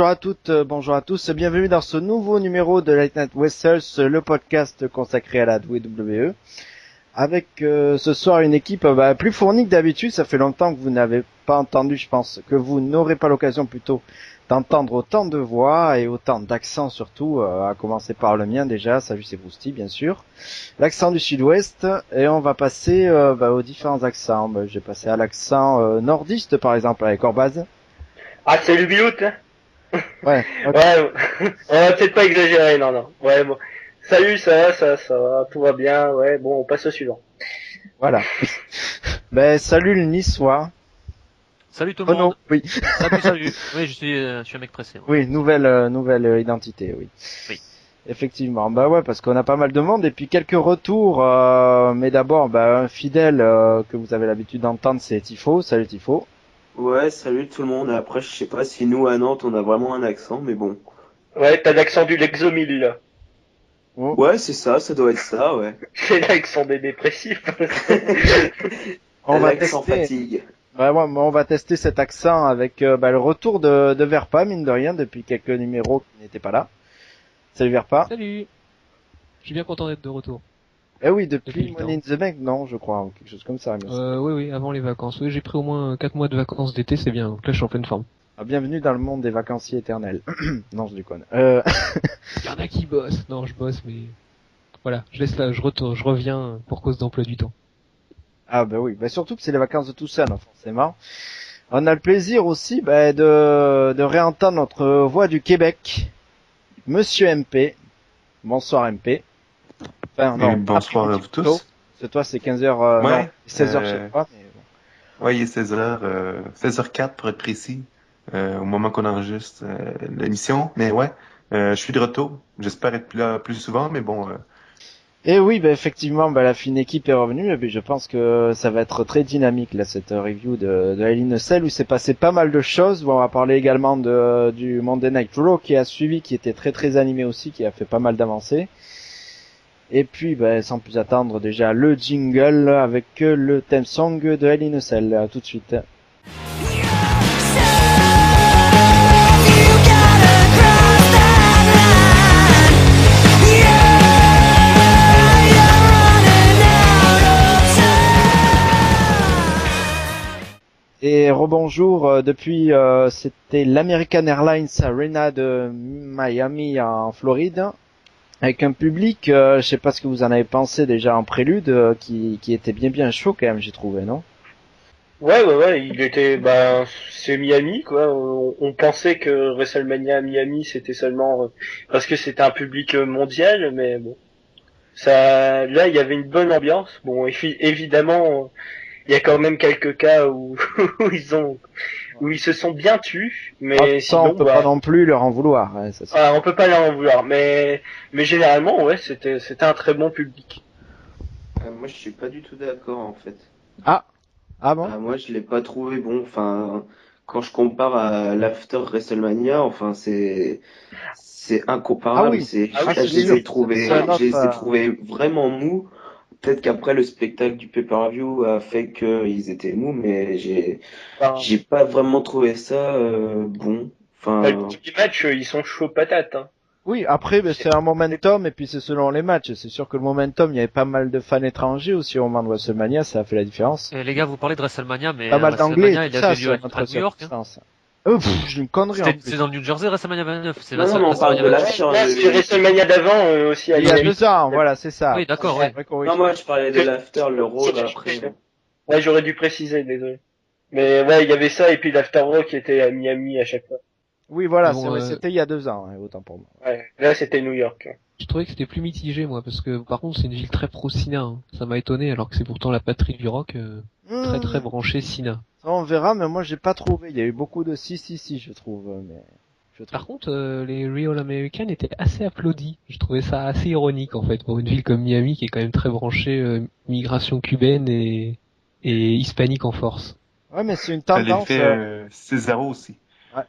bonjour à toutes, bonjour à tous, bienvenue dans ce nouveau numéro de Late Night Wrestles, le podcast consacré à la WWE. Avec ce soir une équipe plus fournie que d'habitude, ça fait longtemps que vous n'avez pas entendu, je pense, que vous n'aurez pas l'occasion plutôt d'entendre autant de voix et autant d'accents surtout, à commencer par le mien déjà, salut c'est Boosty bien sûr, l'accent du sud-ouest, et on va passer aux différents accents. J'ai passé à l'accent nordiste par exemple avec Orbaz. Ah, salut Bilout, hein. Ouais. Okay. Ouais, on va peut-être pas exagérer, non. Ouais, bon. Salut, ça va, tout va bien, ouais, bon, on passe au suivant. Voilà. Salut le Niçois. Salut tout le monde. Non, oui. Salut. Oui, je suis un mec pressé. Ouais. Oui, nouvelle identité, oui. Oui. Effectivement. Ouais, parce qu'on a pas mal de monde et puis quelques retours, mais d'abord, un fidèle que vous avez l'habitude d'entendre, c'est Tifo. Salut Tifo. Ouais, salut tout le monde. Après, je sais pas si nous à Nantes on a vraiment un accent, mais bon. Ouais, t'as l'accent du Lexomil là. Oh. Ouais, c'est ça doit être ça, ouais. C'est l'accent des dépressifs. On va l'accent tester. fatigue. Ouais, on va tester cet accent avec le retour de Verpa, mine de rien, depuis quelques numéros qui n'étaient pas là. Salut Verpa. Salut. Je suis bien content d'être de retour. Eh oui, depuis Money in the Bank, non, je crois, ou quelque chose comme ça. Oui, avant les vacances. Oui, j'ai pris au moins 4 mois de vacances d'été, c'est bien. Donc là, je suis en pleine forme. Bienvenue dans le monde des vacanciers éternels. Non, je déconne. Il y en a qui bossent. Non, je bosse, mais voilà, je laisse là, je reviens pour cause d'emploi du temps. Ah oui, surtout que c'est les vacances de Toussaint, forcément. On a le plaisir aussi de réentendre notre voix du Québec, Monsieur MP. Bonsoir MP. Enfin, non, bonsoir à vous tous. C'est toi, c'est 15h, ouais, non, 16h chez toi. Mais bon. Ouais, il est 16h04 pour être précis, au moment qu'on enregistre l'émission. Mais ouais, je suis de retour. J'espère être là plus souvent, mais bon. Et oui, effectivement, la fine équipe est revenue. Et je pense que ça va être très dynamique là cette review de Hell in a Cell où s'est passé pas mal de choses. Bon, on va parler également du Monday Night Raw qui a suivi, qui était très très animé aussi, qui a fait pas mal d'avancées. Et puis, sans plus attendre, déjà le jingle avec le theme song de Hell in a Cell. À tout de suite. Et rebonjour, depuis c'était l'American Airlines Arena de Miami en Floride, avec un public, je sais pas ce que vous en avez pensé déjà en prélude, qui était bien chaud quand même, j'ai trouvé, non? Ouais, il était, c'est Miami, quoi. On pensait que WrestleMania à Miami c'était seulement parce que c'était un public mondial, mais bon. Ça, là, il y avait une bonne ambiance. Bon, évidemment, il y a quand même quelques cas où ils se sont bien tus, mais sinon on peut pas non plus leur en vouloir. Ouais, ça, on peut pas leur en vouloir, mais généralement, ouais, c'était un très bon public. Moi, je suis pas du tout d'accord en fait. Ah bon? Moi, je l'ai pas trouvé bon. Enfin, quand je compare à l'after WrestleMania, enfin, c'est incomparable. Ah oui. Je les ai trouvés vraiment mous. Peut-être qu'après le spectacle du pay-per-view a fait qu'ils étaient mous, mais j'ai pas vraiment trouvé ça bon. Enfin, les matchs, ils sont chauds patates. Hein. Oui, après, c'est un momentum, et puis c'est selon les matchs. C'est sûr que le momentum, il y avait pas mal de fans étrangers aussi au moment de WrestleMania, ça a fait la différence. Et les gars, vous parlez de WrestleMania, mais pas mal d'anglais, il a eu lieu à New York. Hein. J'ai une connerie. C'est dans le New Jersey, WrestleMania 29. C'est non, on parle de l'after. C'est WrestleMania d'avant aussi. Il y a 2 ans, voilà, c'est ça. Oui, d'accord, ouais. Non, moi, je parlais de l'after, le Raw après. Ouais, j'aurais dû préciser, désolé. Mais ouais, il y avait ça, et puis l'after Raw qui était à Miami à chaque fois. Oui, voilà, c'était il y a 2 ans, autant pour moi. Ouais, là c'était New York. Je trouvais que c'était plus mitigé, moi, parce que par contre c'est une ville très pro-Cena. Hein. Ça m'a étonné, alors que c'est pourtant la patrie du rock, très très branchée Cena. On verra, mais moi j'ai pas trouvé. Il y a eu beaucoup de si, je trouve. Par contre, les Real Americans étaient assez applaudis. Je trouvais ça assez ironique en fait pour une ville comme Miami qui est quand même très branchée migration cubaine et hispanique en force. Ouais, mais c'est une tendance. L'effet Cesaro aussi.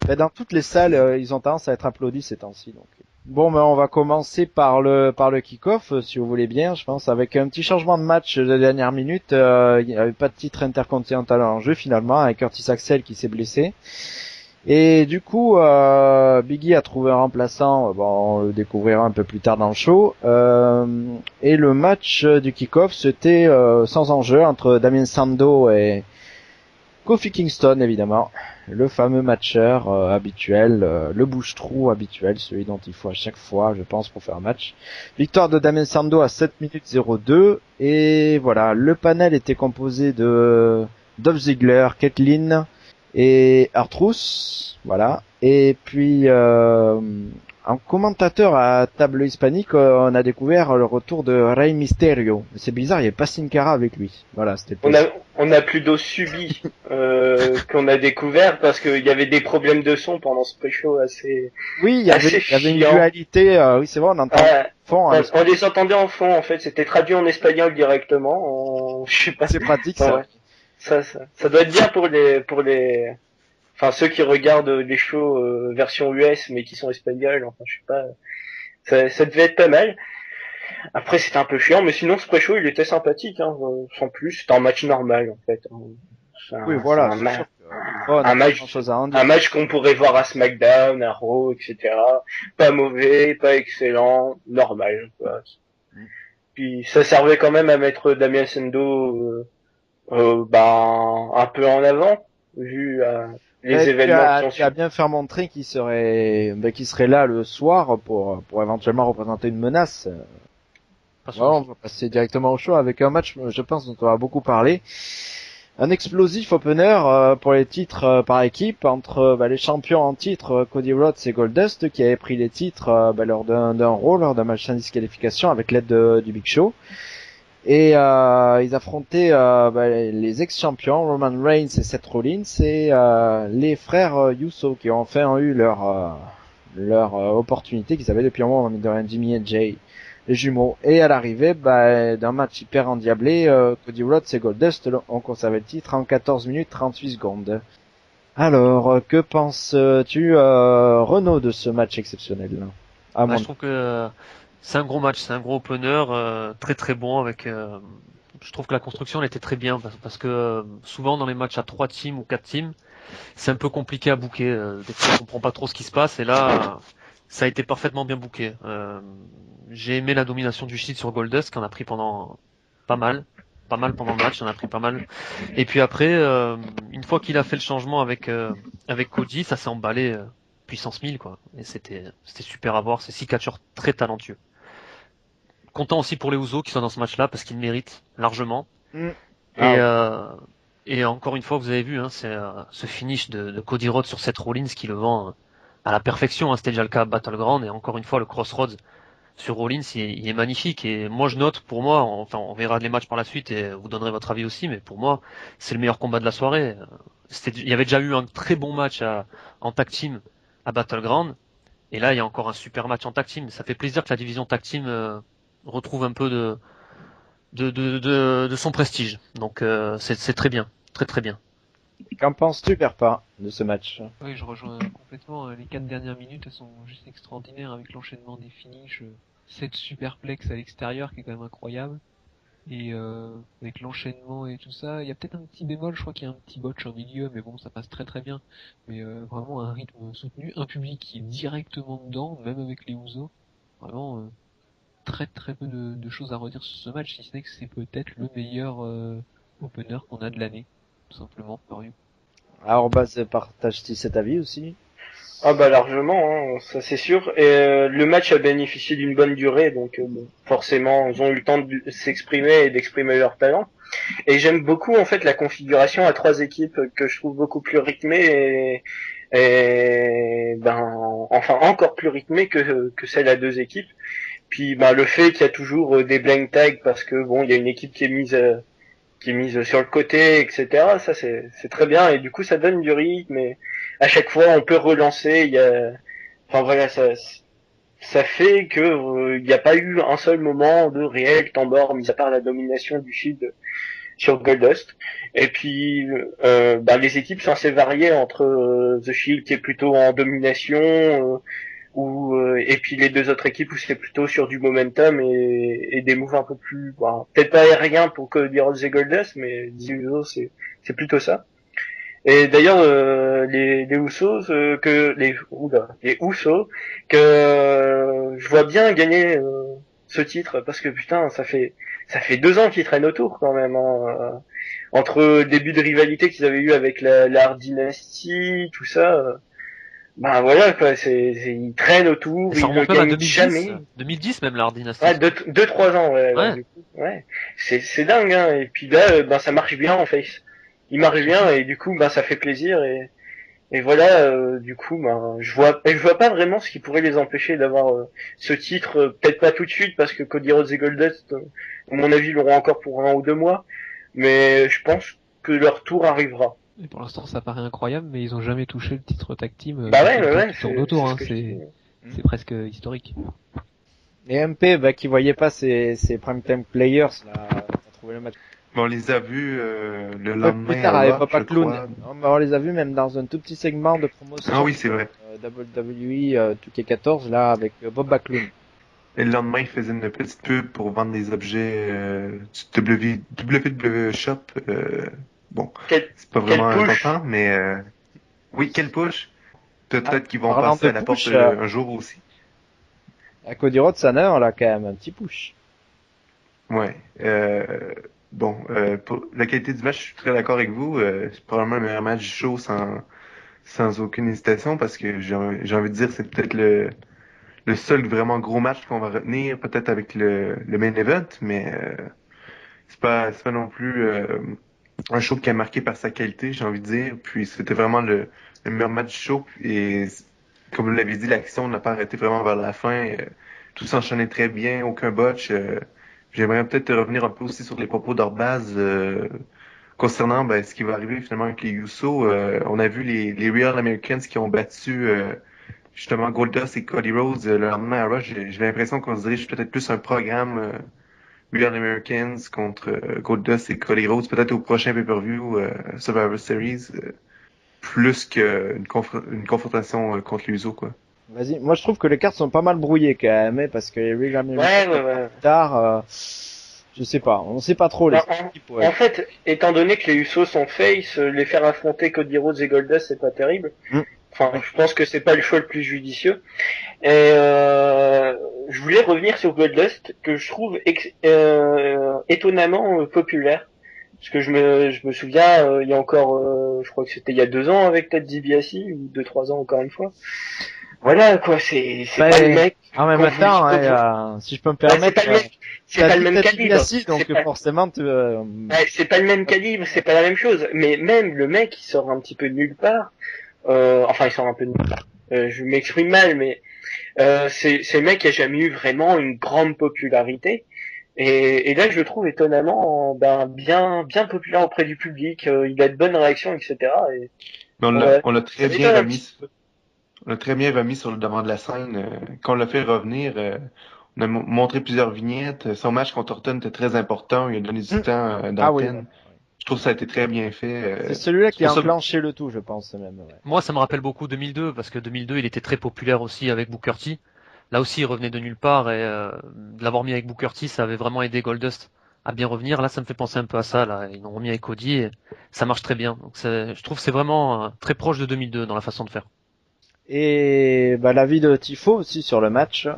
Ouais, dans toutes les salles, ils ont tendance à être applaudis ces temps-ci. Donc. Bon, on va commencer par le kick-off, si vous voulez bien, je pense, avec un petit changement de match de dernière minute. Il n'y avait pas de titre intercontinental en jeu finalement, avec Curtis Axel qui s'est blessé. Et du coup, Biggie a trouvé un remplaçant. Bon, on le découvrira un peu plus tard dans le show. Et le match du kick-off, c'était sans enjeu entre Damien Sandow et Kofi Kingston, évidemment. Le fameux matcheur habituel, le bouche-trou habituel, celui dont il faut à chaque fois, je pense, pour faire un match. Victoire de Damien Sandow à 7 minutes 02. Et voilà, le panel était composé de Dolph Ziggler, Kaitlyn et R-Truth, voilà. Et puis en commentateur à table hispanique, on a découvert le retour de Rey Mysterio. C'est bizarre, il n'y avait pas Sin Cara avec lui. Voilà, c'était. On a plutôt subi qu'on a découvert parce qu'il y avait des problèmes de son pendant ce pré-show assez. Oui, il y avait une dualité. Oui, c'est vrai, on entend. On les entendait en fond en fait. C'était traduit en espagnol directement. Je sais pas. C'est pratique ça. Ouais. Ça doit être bien pour les. Enfin, ceux qui regardent les shows version US mais qui sont espagnols, enfin, je sais pas. Ça devait être pas mal. Après, c'était un peu chiant, mais sinon, ce pré-show, il était sympathique, hein, sans plus. C'était un match normal, en fait. Oui, voilà. Un match qu'on pourrait voir à SmackDown, à Raw, etc. Pas mauvais, pas excellent, normal, quoi. Puis, ça servait quand même à mettre Damien Sandow, un peu en avant, vu les événements qui a bien fait montrer qu'il serait là le soir pour éventuellement représenter une menace. Voilà, on va passer directement au show avec un match, je pense, dont on va beaucoup parler. Un explosif opener pour les titres par équipe entre les champions en titre Cody Rhodes et Goldust qui avaient pris les titres lors d'un Raw, lors d'un match sans disqualification avec l'aide du Big Show. Et ils affrontaient les ex-champions Roman Reigns et Seth Rollins et les frères Uso qui ont enfin eu leur opportunité qu'ils avaient depuis un moment, de Jimmy et Jay, les jumeaux. Et à l'arrivée d'un match hyper endiablé, Cody Rhodes et Goldust ont conservé le titre en 14 minutes 38 secondes. Alors, que penses-tu, Renaud, de ce match exceptionnel? Je trouve que c'est un gros match, c'est un gros opener, très très bon avec. Je trouve que la construction elle était très bien parce que souvent dans les matchs à 3 teams ou 4 teams, c'est un peu compliqué à booker. Des fois on comprend pas trop ce qui se passe et là ça a été parfaitement bien booké. J'ai aimé la domination du Shield sur Goldust qu'on a pris pendant pas mal pendant le match, on a pris pas mal. Et puis après, une fois qu'il a fait le changement avec Cody, ça s'est emballé puissance 1000 quoi. Et c'était super à voir. C'est 6 catcheurs très talentueux. Content aussi pour les Usos qui sont dans ce match-là parce qu'ils le méritent largement. Et encore une fois, vous avez vu, hein, c'est ce finish de Cody Rhodes sur Seth Rollins qui le vend à la perfection. Hein, c'était déjà le cas à Battleground et encore une fois le Crossroads sur Rollins, il est magnifique. Et moi, je note, pour moi, on verra les matchs par la suite et vous donnerez votre avis aussi, mais pour moi, c'est le meilleur combat de la soirée. Il y avait déjà eu un très bon match en tag team à Battleground. Et là, il y a encore un super match en tag team. Ça fait plaisir que la division tag team retrouve un peu de son prestige. Donc c'est très bien, très très bien. Qu'en penses-tu, Perpa, de ce match? Oui, je rejoins complètement. Les 4 dernières minutes, elles sont juste extraordinaires avec l'enchaînement des finishes, cette superplex à l'extérieur qui est quand même incroyable. Et avec l'enchaînement et tout ça, il y a peut-être un petit bémol, je crois qu'il y a un petit botch au milieu, mais bon, ça passe très très bien. Mais vraiment un rythme soutenu, un public qui est directement dedans, même avec les Usos. Vraiment très très peu de choses à redire sur ce match, si ce n'est que c'est peut-être le meilleur opener qu'on a de l'année, tout simplement, Mario. Alors, partage-t-il cet avis aussi? Ah largement, hein, ça c'est sûr. Et le match a bénéficié d'une bonne durée, donc forcément ils ont eu le temps de s'exprimer et d'exprimer leur talent. Et j'aime beaucoup en fait la configuration à 3 équipes que je trouve beaucoup plus rythmée et encore plus rythmée que celle à 2 équipes. Puis le fait qu'il y a toujours des blank tags parce que il y a une équipe qui est mise sur le côté, etc. Ça c'est très bien et du coup ça donne du rythme et à chaque fois on peut relancer. Ça fait que il n'y a pas eu un seul moment de réel temps mort, mis à part la domination du Shield sur Goldust. Et puis les équipes sont assez variées entre The Shield qui est plutôt en domination. Et puis les 2 autres équipes où c'est plutôt sur du momentum et des moves un peu plus peut-être pas aériens pour Cody Rhodes et Goldust, mais Usos c'est plutôt ça. Et d'ailleurs, les Usos, les Usos, que je vois bien gagner ce titre, parce que putain, ça fait 2 ans qu'ils traînent autour quand même, hein, entre le début de rivalité qu'ils avaient eu avec la Hart Dynasty, tout ça. Ben voilà quoi, ils traînent autour, Et ça ils ne remonte même à gagnent 2010, jamais. 2010 même la Hart Dynasty. Ouais, 2-3 ans, ouais. Ouais. Du coup, ouais. C'est dingue, hein. Et puis là, ben ça marche bien en face. Il marche bien et du coup, ben ça fait plaisir et voilà. Du coup, ben je vois pas vraiment ce qui pourrait les empêcher d'avoir ce titre. Peut-être pas tout de suite parce que Cody Rhodes et Goldust, à mon avis, l'auront encore pour 1 ou 2 mois. Mais je pense que leur tour arrivera. Et pour l'instant, ça paraît incroyable, mais ils ont jamais touché le titre tag team. Bah ouais, tout le temps ouais, qu'ils tournent autour, hein, ce que je dis. c'est presque historique. Et MP, qui voyait pas ses primetime players, là, t'as trouvé le match. On les a vus le lendemain. Plus tard, à avec Raw, Papa je Clown. crois. Non, mais on les a vus même dans un tout petit segment de promotion. Ah oui, c'est vrai. WWE 2K14, là, avec Bob Bacloun. Et le lendemain, ils faisaient une petite pub pour vendre des objets du WWE Shop. Bon, c'est pas vraiment important, mais oui, quelle push. Peut-être qu'ils vont passer à la porte un jour aussi. À Cody Rhodes, ça a là, quand même, un petit push. Ouais. Bon, pour la qualité du match, je suis très d'accord avec vous. C'est probablement le meilleur match du show sans aucune hésitation parce que j'ai envie de dire c'est peut-être le seul vraiment gros match qu'on va retenir, peut-être avec le main event, mais c'est pas non plus un show qui a marqué par sa qualité, j'ai envie de dire. Puis c'était vraiment le meilleur match du show. Et comme vous l'avez dit, l'action n'a pas arrêté vraiment vers la fin. Tout s'enchaînait très bien, aucun botch. J'aimerais peut-être revenir un peu aussi sur les propos d'Orbaz concernant ce qui va arriver finalement avec les Usos. On a vu les Real Americans qui ont battu justement Goldust et Cody Rhodes le lendemain à Rush. J'ai l'impression qu'on se dirige peut-être plus un programme Real Americans contre Goldust et Cody Rhodes, peut-être au prochain pay-per-view Survivor Series, plus qu'une confrontation contre les Usos, quoi. Vas-y, moi je trouve que les cartes sont pas mal brouillées quand même, hein, parce que les Real Americans Ouais. tard, je sais pas, on sait pas trop les équipes. Ouais. En fait, étant donné que les Usos sont face, les faire affronter Cody Rhodes et Goldust, c'est pas terrible. Enfin, je pense que c'est pas le choix le plus judicieux. Et je voulais revenir sur Goldust, que je trouve étonnamment populaire. Parce que je me souviens, il y a encore, je crois que c'était il y a 2 ans avec Ted DiBiase, ou 2-3 ans encore une fois. Voilà, quoi, c'est pas le mec. En même temps, si je peux me permettre, c'est pas le même calibre. Donc forcément, c'est pas le même calibre, c'est pas la même chose. Mais même le mec, il sort un petit peu de nulle part. Enfin, il sort un peu de nulle part. Je m'exprime mal, mais c'est le mec qui a jamais eu vraiment une grande popularité. Et là, je le trouve étonnamment bien populaire auprès du public. Il a de bonnes réactions, etc. Et, on l'a très bien remis. On l'a très bien remis sur le devant de la scène. Quand on l'a fait revenir, on a montré plusieurs vignettes. Son match contre Orton était très important. Il a donné du temps d'antenne. Je trouve que ça a été très bien fait. C'est celui-là qui a enclenché le tout, je pense même. Ouais. Moi, ça me rappelle beaucoup 2002 parce que 2002, il était très populaire aussi avec Booker T. Là aussi, il revenait de nulle part et de l'avoir mis avec Booker T, ça avait vraiment aidé Goldust à bien revenir. Là, ça me fait penser un peu à ça. Là, ils l'ont remis avec Cody et ça marche très bien. Donc, je trouve que c'est vraiment très proche de 2002 dans la façon de faire. Et l'avis de Tifo aussi sur le match.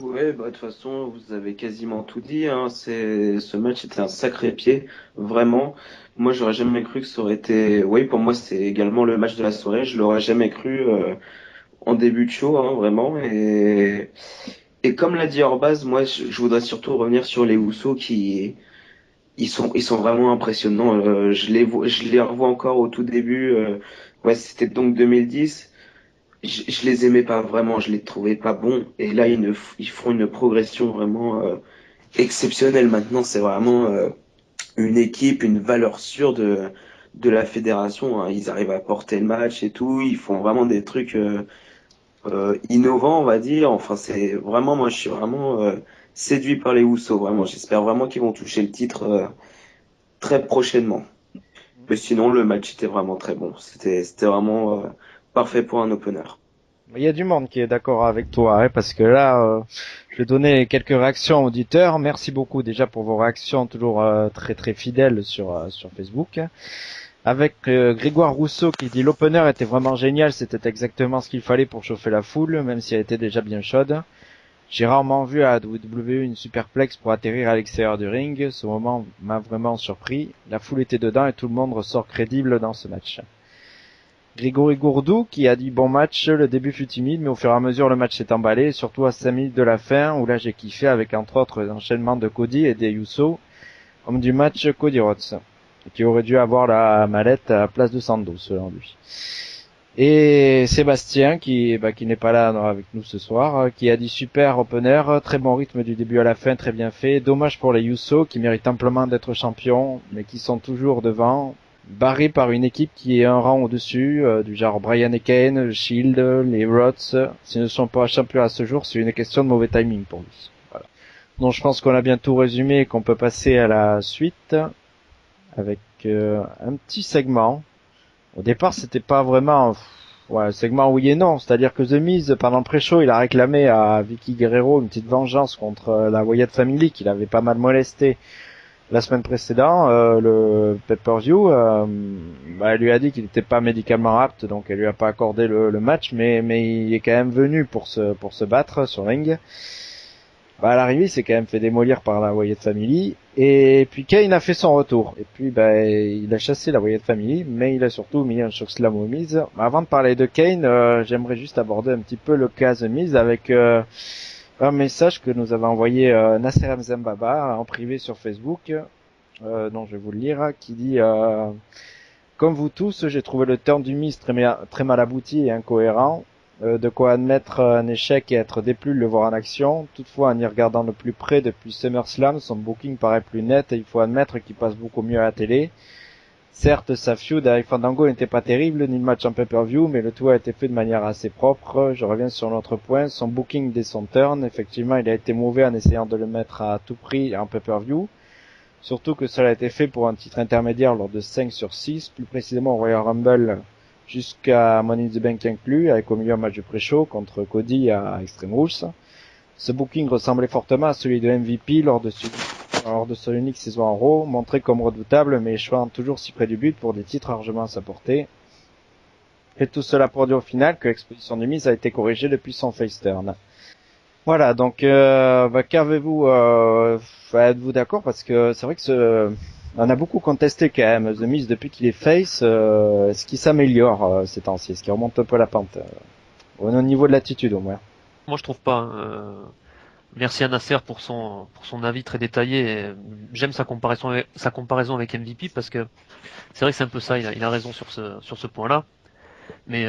Ouais, de toute façon, vous avez quasiment tout dit. Hein. Ce match était un sacré pied, vraiment. Moi, j'aurais jamais cru que ça aurait été. Oui, pour moi, c'est également le match de la soirée. Je l'aurais jamais cru en début de show, hein, vraiment. Et comme l'a dit Orbaz, moi, je voudrais surtout revenir sur les Usos qui ils sont vraiment impressionnants. Je les revois encore au tout début. Ouais, c'était donc 2010. Je les aimais pas vraiment, je les trouvais pas bons. Et là, ils font une progression vraiment exceptionnelle. Maintenant, c'est vraiment une équipe, une valeur sûre de la fédération. Hein. Ils arrivent à porter le match et tout. Ils font vraiment des trucs innovants, on va dire. Enfin, c'est vraiment, moi, je suis vraiment séduit par les Usos. Vraiment, j'espère vraiment qu'ils vont toucher le titre très prochainement. Mais sinon, le match était vraiment très bon. C'était vraiment parfait pour un opener. Il y a du monde qui est d'accord avec toi, hein, parce que là, je vais donner quelques réactions auditeurs. Merci beaucoup déjà pour vos réactions toujours très très fidèles sur Facebook. avec Grégoire Rousseau qui dit l'opener était vraiment génial, c'était exactement ce qu'il fallait pour chauffer la foule, même si elle était déjà bien chaude. J'ai rarement vu à WWE une superplex pour atterrir à l'extérieur du ring. Ce moment m'a vraiment surpris. La foule était dedans et tout le monde ressort crédible dans ce match. Grégory Gourdou qui a dit bon match, le début fut timide mais au fur et à mesure le match s'est emballé, surtout à 5 minutes de la fin où là j'ai kiffé avec entre autres l'enchaînement de Cody et des Usos. Homme du match Cody Rhodes qui aurait dû avoir la mallette à la place de Sando selon lui. Et Sébastien qui n'est pas là avec nous ce soir, qui a dit super opener, très bon rythme du début à la fin, très bien fait. Dommage pour les Usos qui méritent amplement d'être champions, mais qui sont toujours devant, barrés par une équipe qui est un rang au-dessus, du genre Brian et Kane, le Shield, les Rhodes. S'ils ne sont pas champions à ce jour, c'est une question de mauvais timing pour lui. Voilà. Donc je pense qu'on a bien tout résumé et qu'on peut passer à la suite avec un petit segment. Au départ, c'était pas vraiment un segment oui et non. C'est-à-dire que The Miz, pendant le pré-show, il a réclamé à Vicky Guerrero une petite vengeance contre la Wyatt Family, qu'il avait pas mal molesté la semaine précédente, le pay-per-view. Elle lui a dit qu'il n'était pas médicalement apte, donc elle lui a pas accordé le match, mais il est quand même venu pour se battre sur ring. À l'arrivée, il s'est quand même fait démolir par la Wyatt Family. Et puis Kane a fait son retour. Et puis il a chassé la Wyatt Family, mais il a surtout mis un chokeslam au Miz. Avant de parler de Kane, j'aimerais juste aborder un petit peu le cas The Miz avec un message que nous avait envoyé Nasser M. Zembaba en privé sur Facebook, dont je vais vous le lire, qui dit comme vous tous, j'ai trouvé le turn du Miz très mal abouti et incohérent. De quoi admettre un échec et être déplu de le voir en action. Toutefois, en y regardant de plus près depuis SummerSlam, son booking paraît plus net et il faut admettre qu'il passe beaucoup mieux à la télé. Certes, sa feud avec Fandango n'était pas terrible, ni le match en pay-per-view, mais le tout a été fait de manière assez propre. Je reviens sur l'autre point, son booking dès son turn. Effectivement, il a été mauvais en essayant de le mettre à tout prix en pay-per-view. Surtout que cela a été fait pour un titre intermédiaire lors de 5 sur 6, plus précisément au Royal Rumble, jusqu'à Money in the Bank inclus, avec au milieu un match de pré-show contre Cody à Extreme Rules. Ce booking ressemblait fortement à celui de MVP lors de son unique saison en Raw, montré comme redoutable mais échouant toujours si près du but pour des titres largement à sa portée. Et tout cela produit au final que l'exposition du Miz a été corrigée depuis son face turn. Voilà, donc qu'avez-vous, êtes-vous d'accord, parce que c'est vrai que on a beaucoup contesté quand même The Miz depuis qu'il est face. Est-ce qu'il s'améliore ces temps-ci, est-ce qu'il remonte un peu la pente au niveau de l'attitude au moins? Moi je trouve pas. Merci à Nasser pour son avis très détaillé. J'aime sa comparaison avec MVP parce que c'est vrai que c'est un peu ça. Il a raison sur ce point-là. Mais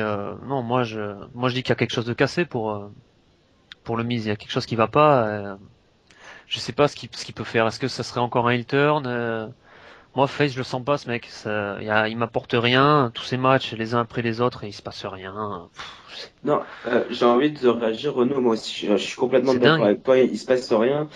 non, moi je dis qu'il y a quelque chose de cassé pour le Miz. Il y a quelque chose qui va pas. Je sais pas ce qu'il peut faire. Est-ce que ça serait encore un heel turn? Moi, face, je le sens pas, ce mec. Il m'apporte rien. Tous ces matchs, les uns après les autres, et il se passe rien. Non, j'ai envie de réagir, Renaud. Moi aussi, je suis complètement d'accord avec toi. Il se passe rien.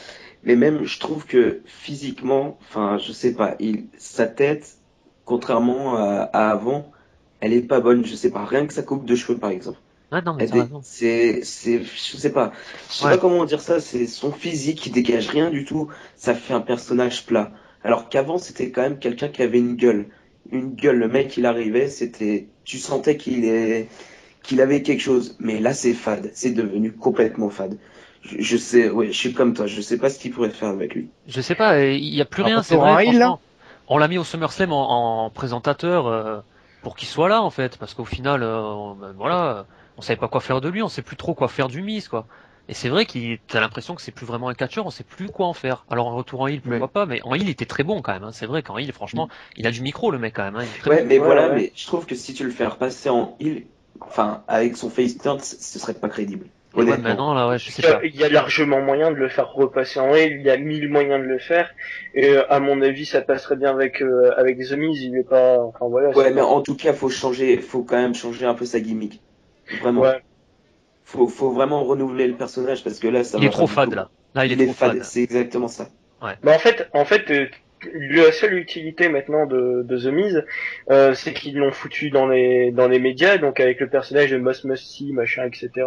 Mais même, je trouve que physiquement, enfin, je sais pas, sa tête, contrairement à avant, elle est pas bonne. Je sais pas, rien que sa coupe de cheveux, par exemple. Ah non, mais t'as raison. Je sais pas comment dire ça. C'est son physique qui dégage rien du tout. Ça fait un personnage plat. Alors qu'avant, c'était quand même quelqu'un qui avait une gueule. Le mec, il arrivait, tu sentais qu'il avait quelque chose. Mais là, c'est fade. C'est devenu complètement fade. Je sais, ouais, je suis comme toi. Je sais pas ce qu'il pourrait faire avec lui. Je sais pas, il y a plus rien, c'est vrai, franchement. On l'a mis au SummerSlam en présentateur, pour qu'il soit là, en fait. Parce qu'au final, voilà, on savait pas quoi faire de lui, on sait plus trop quoi faire du Miz, quoi. Et c'est vrai t'as l'impression que c'est plus vraiment un catcheur, on sait plus quoi en faire. Alors en retour en heel, pourquoi pas, mais en heel il était très bon quand même, hein. C'est vrai qu'en heel, franchement, il a du micro le mec quand même, hein. Il est très bon. Mais voilà, mais je trouve que si tu le fais repasser en heel, enfin, avec son face turn, ce serait pas crédible. Honnêtement. Maintenant, là, je sais pas. Il y a largement moyen de le faire repasser en heel, il y a 1000 moyens de le faire, et à mon avis, ça passerait bien avec The Miz, il est pas, enfin voilà. Ouais, mais en tout cas, faut quand même changer un peu sa gimmick. Vraiment. Ouais. Faut vraiment renouveler le personnage parce que là, ça il est trop fade là. Là, il est trop fade. C'est exactement ça. Ouais. Mais en fait, la seule utilité maintenant de The Miz, c'est qu'ils l'ont foutu dans les médias, donc avec le personnage de Must See, machin, etc.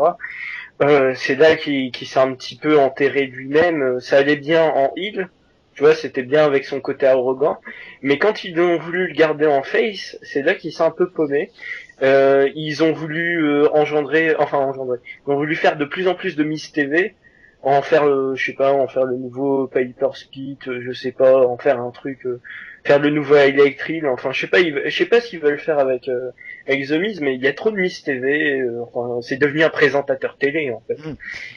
C'est là qu'il s'est un petit peu enterré lui-même. Ça allait bien en heel, Tu vois, c'était bien avec son côté arrogant. Mais quand ils ont voulu le garder en face, c'est là qu'il s'est un peu paumé. Ils ont voulu engendrer. Ils ont voulu faire de plus en plus de Miss TV, en faire, je sais pas, en faire le nouveau Piper Spit, je sais pas, en faire un truc, faire le nouveau Highlight Reel. Enfin, je sais pas ce qu'ils veulent faire avec The Miz, mais il y a trop de Miss TV. Enfin, c'est devenu un présentateur télé en fait.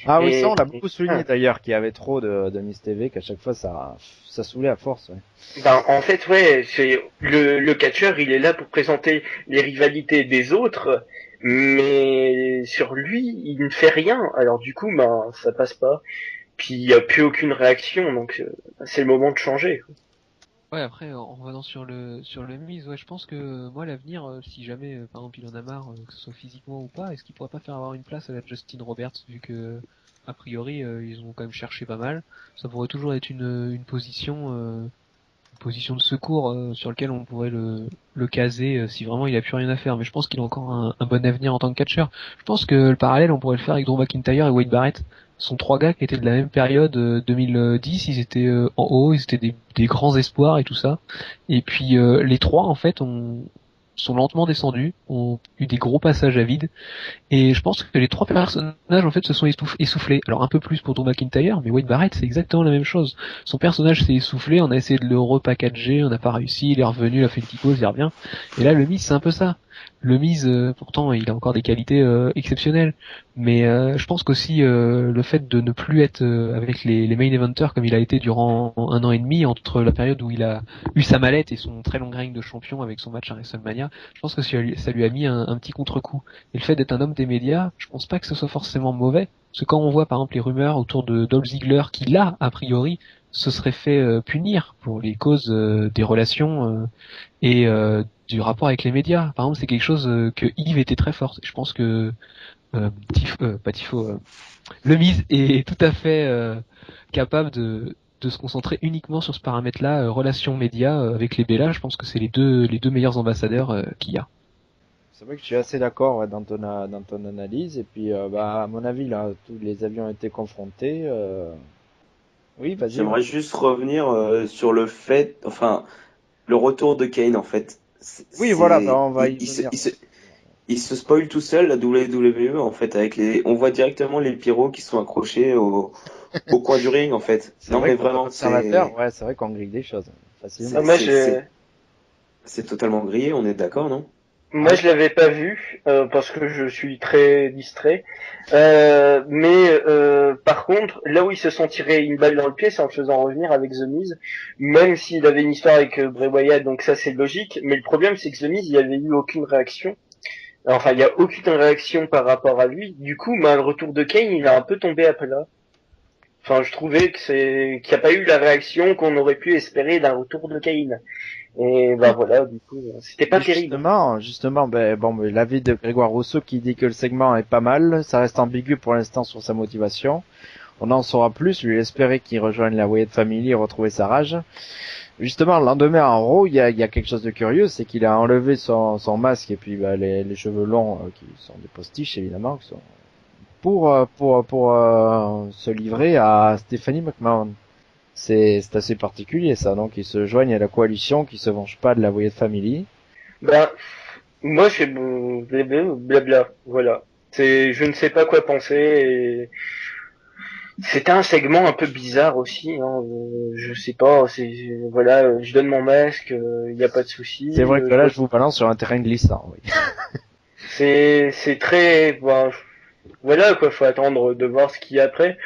Ah oui, Et- ça on l'a beaucoup souligné d'ailleurs, qu'il y avait trop de Miss TV, qu'à chaque fois ça saoulait à force. Ouais. Ben, en fait, ouais, c'est le catcheur, il est là pour présenter les rivalités des autres, mais sur lui, il ne fait rien. Alors du coup, ben, ça passe pas. Puis il y a plus aucune réaction, donc c'est le moment de changer. Ouais, après, en revenant sur le Miz, ouais, je pense que moi, l'avenir, si jamais, par exemple, il en a marre, que ce soit physiquement ou pas, est-ce qu'il pourrait pas faire avoir une place à la Justin Roberts, vu que, a priori, ils ont quand même cherché pas mal. Ça pourrait toujours être une position de secours sur lequel on pourrait le caser si vraiment il a plus rien à faire. Mais je pense qu'il a encore un bon avenir en tant que catcheur. Je pense que le parallèle, on pourrait le faire avec Drew McIntyre et Wade Barrett. Ce sont trois gars qui étaient de la même période 2010, ils étaient en haut, ils étaient des grands espoirs et tout ça. Et puis les trois en fait sont lentement descendus, ont eu des gros passages à vide, et je pense que les trois personnages en fait se sont essoufflés. Alors un peu plus pour Drew McIntyre, mais Wade Barrett c'est exactement la même chose. Son personnage s'est essoufflé, on a essayé de le repackager, on n'a pas réussi, il est revenu, il a fait une petite pause, il revient. Et là le Miz c'est un peu ça. Le Miz pourtant il a encore des qualités exceptionnelles, mais je pense qu'aussi le fait de ne plus être avec les main eventers comme il a été durant 1 an et demi, entre la période où il a eu sa mallette et son très long règne de champion avec son match à WrestleMania, je pense que ça lui a mis un petit contre-coup. Et le fait d'être un homme des médias, je pense pas que ce soit forcément mauvais. Parce que quand on voit par exemple les rumeurs autour de Dolph Ziggler qui là, a priori, se serait fait punir pour les causes des relations et du rapport avec les médias. Par exemple, c'est quelque chose que Yves était très fort. Je pense que le Miz est tout à fait capable de se concentrer uniquement sur ce paramètre-là, relations médias avec les Bellas. Je pense que c'est les deux meilleurs ambassadeurs qu'il y a. C'est vrai que je suis assez d'accord dans ton analyse, et puis à mon avis là, tous les avions ont été confrontés. Oui, vas-y. J'aimerais juste revenir sur le fait, enfin, le retour de Kane en fait. Oui, voilà, on va y venir. Il se spoil tout seul la WWE en fait avec on voit directement les pyros qui sont accrochés au coin du ring en fait. Non mais vraiment, c'est vrai qu'on grille des choses facilement. C'est totalement grillé, on est d'accord, non? Moi, je l'avais pas vu parce que je suis très distrait. Mais par contre, là où ils se sont tirés une balle dans le pied, c'est en le faisant revenir avec The Miz, même s'il avait une histoire avec Bray Wyatt, donc ça c'est logique. Mais le problème, c'est que The Miz, il y avait eu aucune réaction. Enfin, il y a aucune réaction par rapport à lui. Du coup, le retour de Kane, il a un peu tombé à plat. Enfin, je trouvais que qu'il n'y a pas eu la réaction qu'on aurait pu espérer d'un retour de Kane. Et voilà, du coup, c'était pas terrible. Justement, l'avis de Grégoire Rousseau qui dit que le segment est pas mal, ça reste ambigu pour l'instant sur sa motivation. On en saura plus, lui espérait qu'il rejoigne la Wyatt Family et retrouver sa rage. Justement, le lendemain en Raw, il y a quelque chose de curieux, c'est qu'il a enlevé son masque et puis les cheveux longs qui sont des postiches évidemment, qui sont pour se livrer à Stephanie McMahon. C'est assez particulier ça, donc ils se joignent à la coalition qui se venge pas de la Wyatt Family. Moi c'est blabla, voilà. Je ne sais pas quoi penser et c'était un segment un peu bizarre aussi, hein. Je sais pas, voilà, je donne mon masque, y a pas de souci. C'est vrai que là je vous balance sur un terrain glissant, oui. c'est très voilà quoi, faut attendre de voir ce qu'il y a après.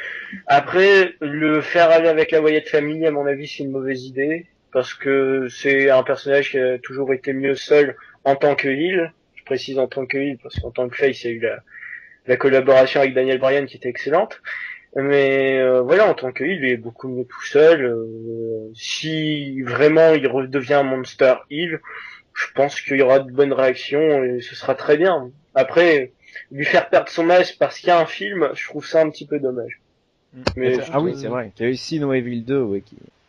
Après, le faire aller avec la Wyatt Family, à mon avis, c'est une mauvaise idée, parce que c'est un personnage qui a toujours été mieux seul en tant que heel. Je précise en tant que heel, parce qu'en tant que face, il y a eu la collaboration avec Daniel Bryan qui était excellente. Mais voilà, en tant que heel, il est beaucoup mieux tout seul. Si vraiment il redevient un monster heel, je pense qu'il y aura de bonnes réactions et ce sera très bien. Après, lui faire perdre son masque parce qu'il y a un film, je trouve ça un petit peu dommage. Mais oui, c'est vrai. Il y a eu Sin Evil 2, oui.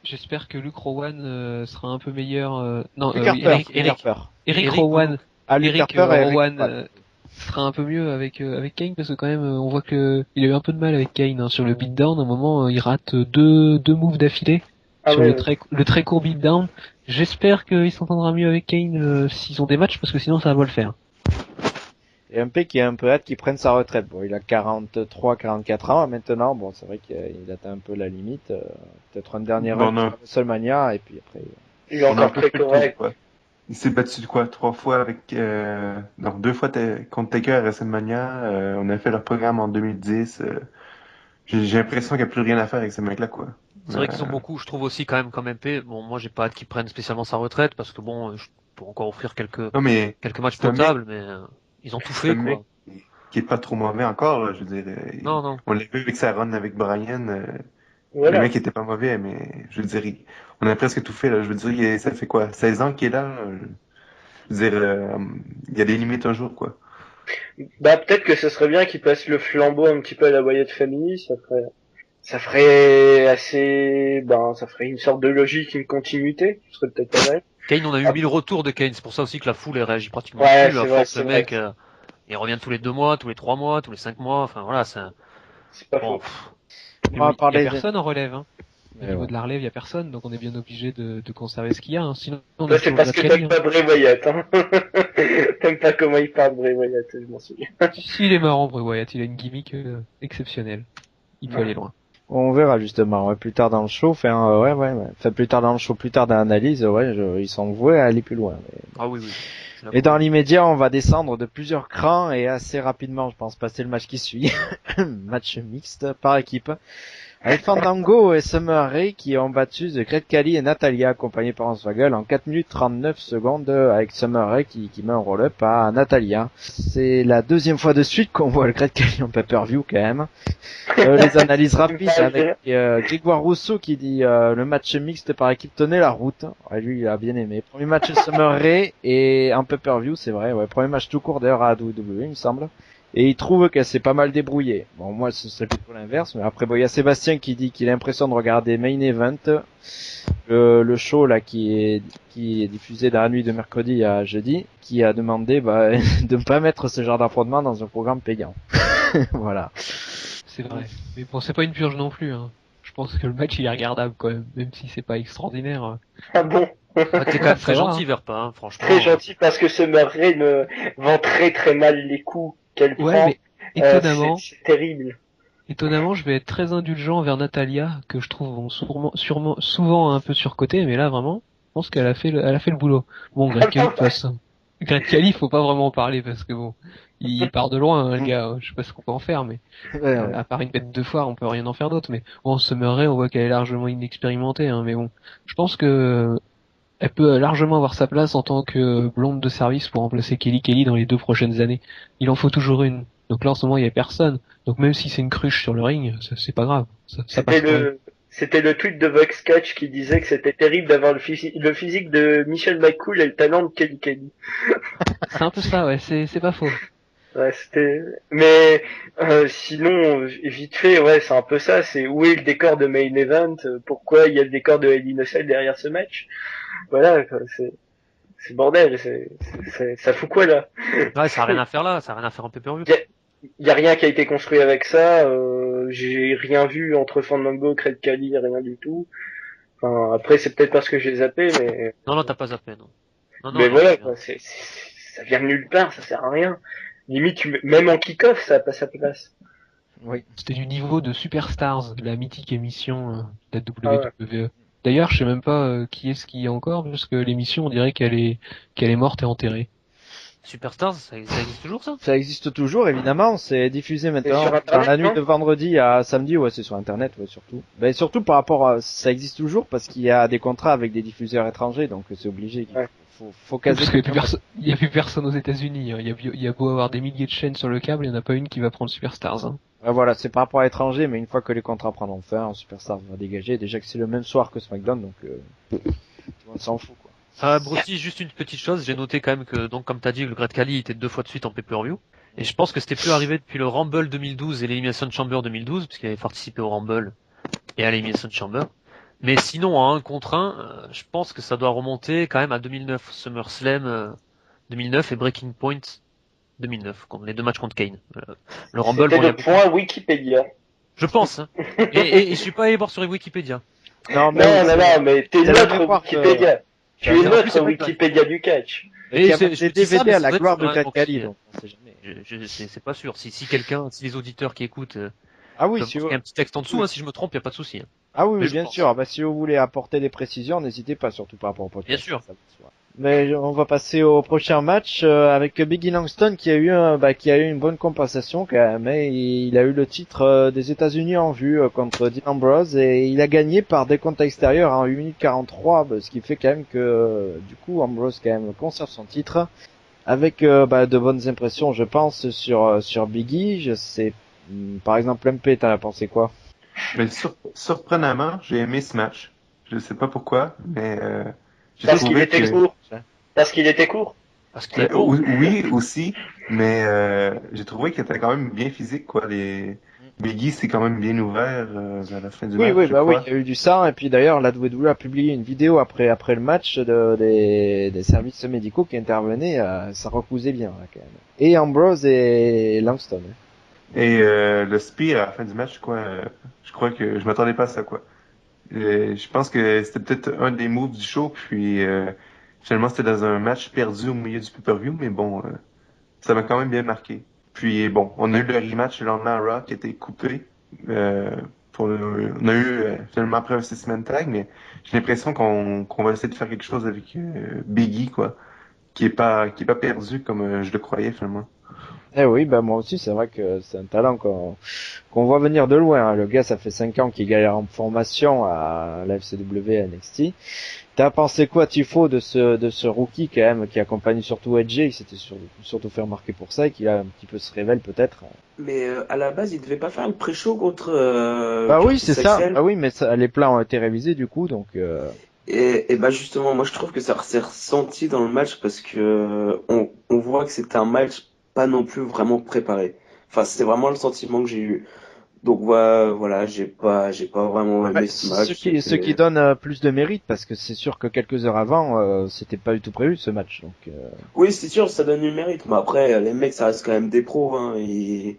J'espère que Luke Rowan sera un peu meilleur. Non, Eric Rowan. Rowan sera un peu mieux avec Kane, parce que quand même on voit que il a eu un peu de mal avec Kane sur le beatdown. À un moment il rate deux moves d'affilée sur le très court beatdown. J'espère qu'il s'entendra mieux avec Kane s'ils ont des matchs, parce que sinon ça va pas le faire. Et MP qui a un peu hâte qu'il prenne sa retraite. Bon, il a 43-44 ans maintenant. Bon, c'est vrai qu'il atteint un peu la limite. Peut-être un dernier run sur WrestleMania, et puis après... Il est encore très correct. Il s'est battu 3 fois avec... donc 2 fois contre Taker à WrestleMania. On a fait leur programme en 2010. J'ai l'impression qu'il n'y a plus rien à faire avec ces mecs-là, quoi. C'est vrai qu'ils ont beaucoup, je trouve aussi quand même comme MP. Bon, moi j'ai pas hâte qu'ils prennent spécialement sa retraite, parce que bon, je peux encore offrir quelques matchs potables, mais ils ont tout fait, quoi. Qui est pas trop mauvais encore, là, je veux dire. Non. On l'a vu avec sa run avec Brian. Voilà. Le mec était pas mauvais, mais je veux dire, on a presque tout fait, là. Je veux dire, ça fait quoi? 16 ans qu'il est là? Je veux dire, il y a des limites un jour, quoi. Bah, peut-être que ce serait bien qu'il passe le flambeau un petit peu à la Wyatt Family, ça ferait une sorte de logique, une continuité, ce serait peut-être pas mal. Kane, on a eu 1000 retours de Kane, c'est pour ça aussi que la foule elle réagit pratiquement plus, à force le mec, il revient tous les 2 mois, tous les 3 mois, tous les 5 mois, enfin voilà, c'est pas bon. Il y a personne en relève, hein. Au niveau de la relève, il y a personne, donc on est bien obligé de conserver ce qu'il y a, hein. Sinon, c'est parce que t'aimes pas Bray Wyatt, hein. T'aimes pas comment il parle Bray Wyatt, je m'en souviens. Si, il est marrant, Bray Wyatt, il a une gimmick exceptionnelle. Il peut aller loin. On verra justement, plus tard dans le show, plus tard dans le show, plus tard dans l'analyse, ils sont voués à aller plus loin. Mais... Ah oui. Et dans l'immédiat, on va descendre de plusieurs crans et assez rapidement, je pense, passer le match qui suit. Match mixte par équipe. Avec Fandango et Summer Rae qui ont battu The Great Khali et Natalia, accompagnés par Hornswoggle en 4 minutes 39 secondes, avec Summer Rae qui met un roll-up à Natalia. C'est la deuxième fois de suite qu'on voit le Great Khali en pay-per-view quand même. Les analyses rapides avec Grégoire Rousseau qui dit le match mixte par équipe tenait la route. Ouais, lui il a bien aimé. Premier match Summer Rae et en pay-per-view, c'est vrai, premier match tout court d'ailleurs à WWE il me semble. Et il trouve qu'elle s'est pas mal débrouillée. Bon, moi, ce serait plutôt l'inverse. Mais après, il y a Sébastien qui dit qu'il a l'impression de regarder Main Event, le show là qui est diffusé dans la nuit de mercredi à jeudi, qui a demandé de ne pas mettre ce genre d'affrontement dans un programme payant. Voilà. C'est vrai. Mais bon, c'est pas une purge non plus, hein. Je pense que le match il est regardable quand même si c'est pas extraordinaire. Ah bon? T'es quand même très gentil, Verpa, hein, franchement. Très gentil parce que Summer Rae vend très très mal les coups qu'elle prend. Mais étonnamment, c'est terrible. Étonnamment, je vais être très indulgent envers Natalia, que je trouve souvent un peu surcotée, mais là vraiment, je pense qu'elle a fait le boulot. Bon, Great Khali, de toute façon. Great Khali, faut pas vraiment en parler parce que bon, il part de loin, hein, le gars. Je sais pas ce qu'on peut en faire, mais à part une bête de foire, on peut rien en faire d'autre. Mais bon, Summer Rae, on voit qu'elle est largement inexpérimentée, hein, mais bon, je pense que elle peut largement avoir sa place en tant que blonde de service pour remplacer Kelly dans les 2 prochaines années. Il en faut toujours une. Donc là, en ce moment, il y a personne. Donc même si c'est une cruche sur le ring, c'est pas grave. C'était le tweet de Vox Catch qui disait que c'était terrible d'avoir le physique de Michelle McCool et le talent de Kelly. C'est un peu ça, ouais. C'est pas faux. Ouais, mais sinon, vite fait, ouais, c'est un peu ça. C'est où est le décor de Main Event? Pourquoi il y a le décor de Hell in a Cell derrière ce match? Voilà, c'est bordel. Ça fout quoi là? Ouais, ça a rien à faire là. Ça a rien à faire en pay-per-view. Y a rien qui a été construit avec ça. J'ai rien vu entre Fandango, Great Khali, rien du tout. Enfin, après, c'est peut-être parce que j'ai zappé, mais. Non, t'as pas zappé, non. Mais voilà, quoi, ça vient de nulle part, ça sert à rien. Limite, même en kick-off, ça a pas sa place. Oui. C'était du niveau de Superstars, la mythique émission de la WWE. D'ailleurs, je sais même pas qui est-ce qui y a encore, parce que l'émission, on dirait qu'elle est morte et enterrée. Superstars, ça existe toujours, ça? Ça existe toujours, évidemment. C'est diffusé maintenant dans la nuit de vendredi à samedi. Ouais, c'est sur Internet, ouais, surtout. Ben, surtout par rapport à, ça existe toujours parce qu'il y a des contrats avec des diffuseurs étrangers, donc c'est obligé. Ouais. Faut caser. Parce qu'il y a plus personne aux États-Unis. Hein. Il y a beau avoir des milliers de chaînes sur le câble, il n'y en a pas une qui va prendre Superstars. Hein. Ouais, voilà, c'est par rapport à l'étranger, mais une fois que les contrats prendront fin, Superstars va dégager. Déjà que c'est le même soir que SmackDown, donc on s'en fout, quoi. Broti, juste une petite chose, j'ai noté quand même que, donc, comme t'as dit, le Great Khali était 2 fois de suite en pay-per-view. Et je pense que c'était plus arrivé depuis le Rumble 2012 et l'Elimination Chamber 2012, puisqu'il avait participé au Rumble et à l'Elimination Chamber. Mais sinon, à 1 contre 1, je pense que ça doit remonter quand même à 2009, SummerSlam 2009 et Breaking Point 2009, les 2 matchs contre Kane. Le Rumble, c'était le point Wikipédia. Je pense, hein. Et je suis pas allé voir sur Wikipédia. Non, mais t'es c'est la notre mémoire Wikipédia. Tu es En plus, c'est notre vrai que- Wikipédia du catch. il y a c'est- des je dis ça, DVD mais à c'est la vrai que gloire c'est de vrai, Cali, donc, donc on sait jamais. c'est pas sûr. Si quelqu'un, si les auditeurs qui écoutent Ah oui, peuvent si marquer vous... un petit texte en dessous, hein, si je me trompe, y a pas de souci. Hein. Ah oui, Mais oui, je bien pense. sûr. Ah bah, si vous voulez apporter des précisions, n'hésitez pas, surtout par rapport au podcast. Bien sûr. Ça vous soit. Mais on va passer au prochain match avec Biggie Langston qui a eu une bonne compensation quand même. Et il a eu le titre des États-Unis en vue contre Dean Ambrose et il a gagné par décompte extérieur en 8 minutes 43, ce qui fait quand même que du coup Ambrose quand même conserve son titre avec de bonnes impressions, je pense, sur Biggie. Je sais, par exemple, MP, t'en as pensé quoi? Mais surprenamment, j'ai aimé ce match. Je sais pas pourquoi, mais j'ai Parce qu'il trouvé était que... court. Parce qu'il était court. Parce qu'il est bon. Oui, aussi, mais j'ai trouvé qu'il était quand même bien physique, quoi. Biggie s'est quand même bien ouvert à la fin du Oui, match, oui, je oui, crois. il y a eu du sang, et puis d'ailleurs, la WWE a publié une vidéo après le match des services médicaux qui intervenaient, ça recousait bien, là, quand même. Et Ambrose et Langston. Et le spear à la fin du match, quoi, je crois que je m'attendais pas à ça, quoi. Je pense que c'était peut-être un des moves du show, puis finalement c'était dans un match perdu au milieu du pay-per-view, mais bon, ça m'a quand même bien marqué. Puis bon, on a eu le rematch le lendemain à Raw qui a été coupé. On a eu finalement après un 6-man tag, mais j'ai l'impression qu'on va essayer de faire quelque chose avec Biggie, quoi, qui est pas perdu comme je le croyais finalement. Eh oui, moi aussi, c'est vrai que c'est un talent qu'on voit venir de loin, hein. Le gars, ça fait 5 ans qu'il galère en formation à la FCW à NXT. T'as pensé quoi, Tifo, de ce rookie, quand même, qui accompagne surtout Edge, il s'était surtout fait remarquer pour ça, et qui là, un petit peu se révèle, peut-être. Mais à la base, il devait pas faire le pré-show contre Bah oui, Curtis c'est ça. Axel. Ah oui, mais les plans ont été révisés, du coup, donc, Et bah justement, moi je trouve que ça s'est ressenti dans le match parce que on voit que c'était un match pas non plus vraiment préparé. Enfin, c'est vraiment le sentiment que j'ai eu. Donc voilà, j'ai pas vraiment aimé ce match. ce qui donne plus de mérite, parce que c'est sûr que quelques heures avant, c'était pas du tout prévu, ce match, donc, Oui, c'est sûr, ça donne du mérite. Mais après, les mecs, ça reste quand même des pros, hein. Ils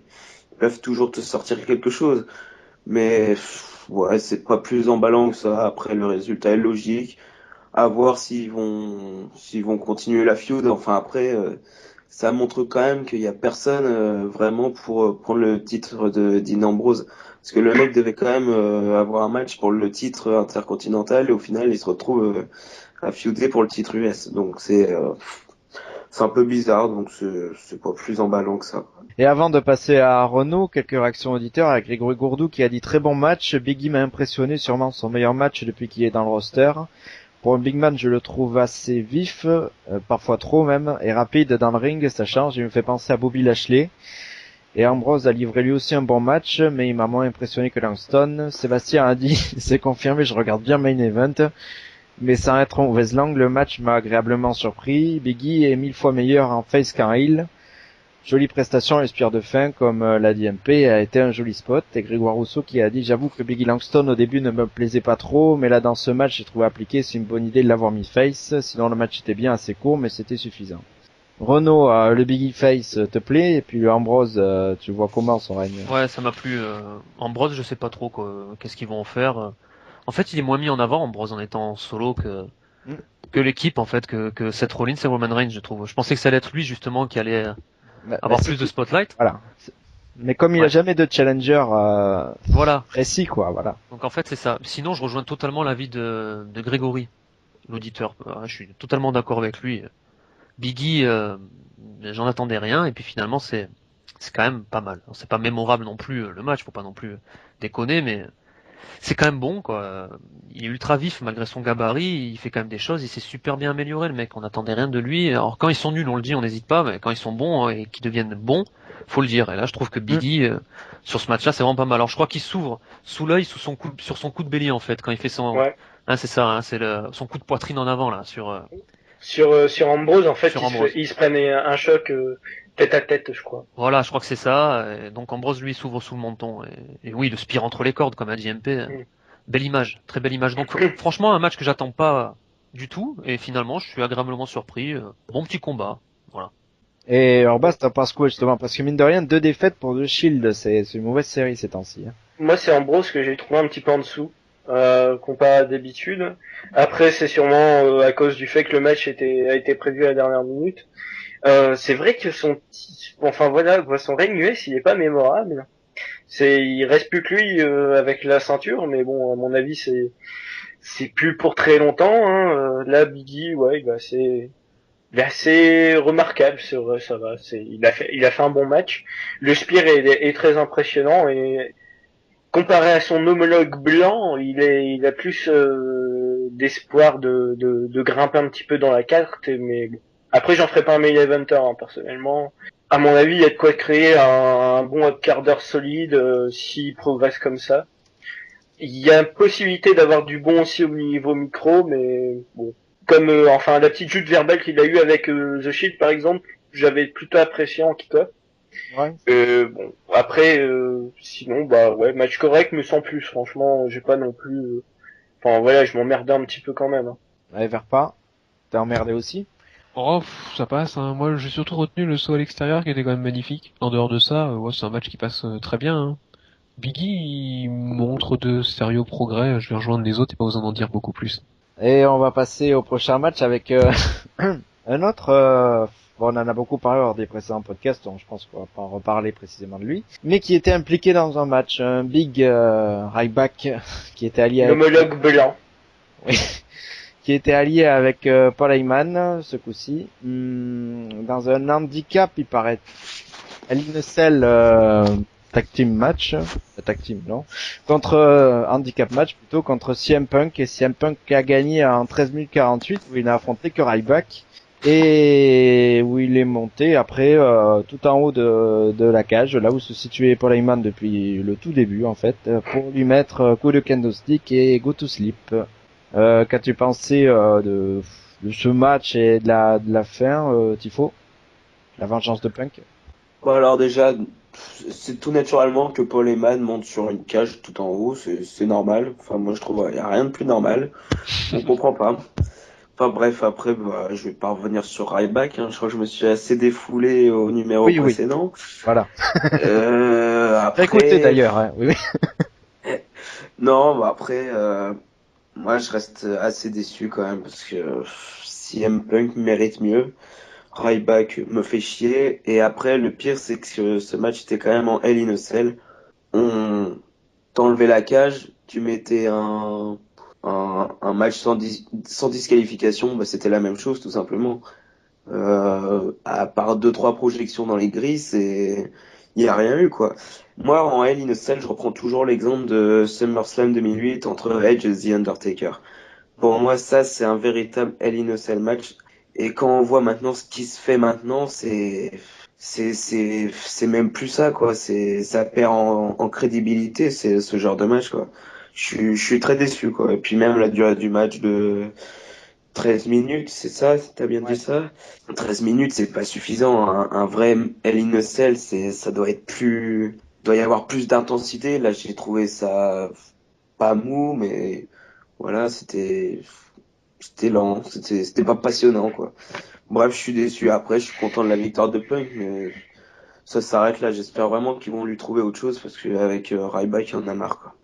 peuvent toujours te sortir quelque chose. Mais ouais, c'est pas plus emballant que ça. Après, le résultat est logique. À voir s'ils vont continuer la feud. Enfin après, ça montre quand même qu'il y a personne vraiment pour prendre le titre de Dean Ambrose. Parce que le mec devait quand même avoir un match pour le titre intercontinental et au final il se retrouve à feuder pour le titre US. Donc c'est un peu bizarre. Donc c'est pas plus emballant que ça. Et avant de passer à Renault, quelques réactions auditeurs avec Grégory Gourdou qui a dit très bon match. Biggie m'a impressionné, sûrement son meilleur match depuis qu'il est dans le roster. Pour un big man, je le trouve assez vif, parfois trop même, et rapide dans le ring, ça change, il me fait penser à Bobby Lashley. Et Ambrose a livré lui aussi un bon match, mais il m'a moins impressionné que Langston. Sébastien a dit, c'est confirmé, je regarde bien Main Event, mais sans être en mauvaise langue, le match m'a agréablement surpris. Biggie est 1000 fois meilleur en face qu'en heel. Jolie prestation et spire de fin, comme l'a dit MP, a été un joli spot. Et Grégoire Rousseau qui a dit, j'avoue que Biggie Langston au début ne me plaisait pas trop, mais là dans ce match j'ai trouvé appliqué, c'est une bonne idée de l'avoir mis face, sinon le match était bien assez court, mais c'était suffisant. Renaud, le Biggie face te plaît, et puis le Ambrose, tu vois comment son règne? Ouais, ça m'a plu. Ambrose, je sais pas trop qu'est-ce qu'ils vont en faire. En fait, il est moins mis en avant, Ambrose, en étant solo que l'équipe, en fait, que Seth Rollins et Roman Reigns, je trouve. Je pensais que ça allait être lui, justement, qui allait avoir plus de spotlight. Voilà. Mais comme il a jamais de challenger voilà. précis, quoi, voilà. Donc en fait, c'est ça. Sinon, je rejoins totalement l'avis de Grégory, l'auditeur. Je suis totalement d'accord avec lui. Biggie, j'en attendais rien, et puis finalement, c'est quand même pas mal. C'est pas mémorable non plus le match, faut pas non plus déconner, mais c'est quand même bon, quoi. Il est ultra vif malgré son gabarit, il fait quand même des choses, il s'est super bien amélioré, le mec. On attendait rien de lui. Alors quand ils sont nuls, on le dit, on n'hésite pas, mais quand ils sont bons et qu'ils deviennent bons, faut le dire. Et là, je trouve que Biggie, sur ce match-là, c'est vraiment pas mal. Alors je crois qu'il s'ouvre sous l'œil, sur son coup de bélier, en fait, quand il fait son, Ouais. hein, c'est ça, hein, c'est son coup de poitrine en avant, là, sur Sur Ambrose, en fait, Sur il Ambrose. se prenait un choc tête à tête, je crois. Voilà, je crois que c'est ça. Et donc Ambrose lui s'ouvre sous le menton. Et oui, le spire entre les cordes, comme a dit MP. Belle image, très belle image. Donc franchement, un match que j'attends pas du tout. Et finalement, je suis agréablement surpris. Bon petit combat. Voilà. Et Orbas, t'en penses quoi, justement? Parce que mine de rien, 2 défaites pour The Shield, c'est une mauvaise série ces temps-ci, hein. Moi, c'est Ambrose que j'ai trouvé un petit peu en dessous. comparé à d'habitude. Après, c'est sûrement à cause du fait que le match a été prévu à la dernière minute. C'est vrai que son règne US, il est pas mémorable. Il reste plus que lui avec la ceinture, mais bon, à mon avis, c'est plus pour très longtemps. Hein. Là, Biggie, ouais, il est assez remarquable, c'est vrai, ça va. Il a fait un bon match. Le Spear est très impressionnant et comparé à son homologue blanc, il a plus d'espoir de grimper un petit peu dans la carte. Mais bon. Après, j'en ferai pas un main eventer personnellement. À mon avis, il y a de quoi créer un bon upcarder solide s'il progresse comme ça. Il y a une possibilité d'avoir du bon aussi au niveau micro, mais bon. Comme la petite joute verbale qu'il a eu avec The Shield par exemple, j'avais plutôt apprécié en kick-off. Ouais. Bon, après, sinon, bah ouais, match correct, mais sans plus. Franchement, j'ai pas non plus. Enfin voilà, je m'emmerdais un petit peu quand même. Hein. Allez, vers pas. T'es emmerdé aussi? Oh, ça passe, hein. Moi, j'ai surtout retenu le saut à l'extérieur qui était quand même magnifique. En dehors de ça, ouais, c'est un match qui passe très bien, hein. Biggie, il montre de sérieux progrès. Je vais rejoindre les autres et pas besoin d'en dire beaucoup plus. Et on va passer au prochain match avec un autre. Bon, on en a beaucoup parlé lors des précédents podcasts, donc je pense qu'on va pas en reparler précisément de lui. Mais qui était impliqué dans un match, un big Ryback qui était allié avec... L'homologue blanc. Oui. Qui était allié avec Paul Heyman ce coup-ci, dans un handicap, il paraît. Hell in a Cell tag team match, tag team non, contre handicap match plutôt contre CM Punk, et CM Punk a gagné en 13 minutes 48 où il n'a affronté que Ryback et où il est monté après tout en haut de la cage, là où se situait Paul Heyman depuis le tout début en fait, pour lui mettre coup de kendo stick et go to sleep. Qu'as-tu pensé de ce match et de la fin, Tifo? La vengeance de Punk? Bon, alors déjà, c'est tout naturellement que Paul Heyman monte sur une cage tout en haut, c'est normal. Enfin, moi je trouve il y a rien de plus normal. On comprend pas. Enfin bref, après, bah, je vais pas revenir sur Ryback. Hein. Je crois que je me suis assez défoulé au numéro précédent. Voilà. Après. Écoutez d'ailleurs. Hein. Oui. Non, bah après, moi je reste assez déçu quand même parce que CM Punk mérite mieux. Ryback me fait chier. Et après, le pire, c'est que ce match était quand même en Hell in a Cell. On t'enlevait la cage, tu mettais un match sans disqualification, bah, c'était la même chose, tout simplement. À part 2-3 projections dans les grilles, il y a rien eu, quoi. Moi, en Hell in a Cell, je reprends toujours l'exemple de SummerSlam 2008 entre Edge et The Undertaker. Pour moi, ça, c'est un véritable Hell in a Cell match. Et quand on voit maintenant ce qui se fait maintenant, c'est même plus ça, quoi. Ça perd en crédibilité, c'est ce genre de match, quoi. Je suis très déçu, quoi. Et puis même la durée du match de 13 minutes, c'est ça, t'as bien dit ça? 13 minutes, c'est pas suffisant. Un vrai Hell in a Cell, ça doit être doit y avoir plus d'intensité. Là, j'ai trouvé ça pas mou, mais voilà, c'était lent, c'était pas passionnant, quoi. Bref, je suis déçu. Après, je suis content de la victoire de Punk, mais ça s'arrête là. J'espère vraiment qu'ils vont lui trouver autre chose parce qu'avec Ryback, il en a marre, quoi.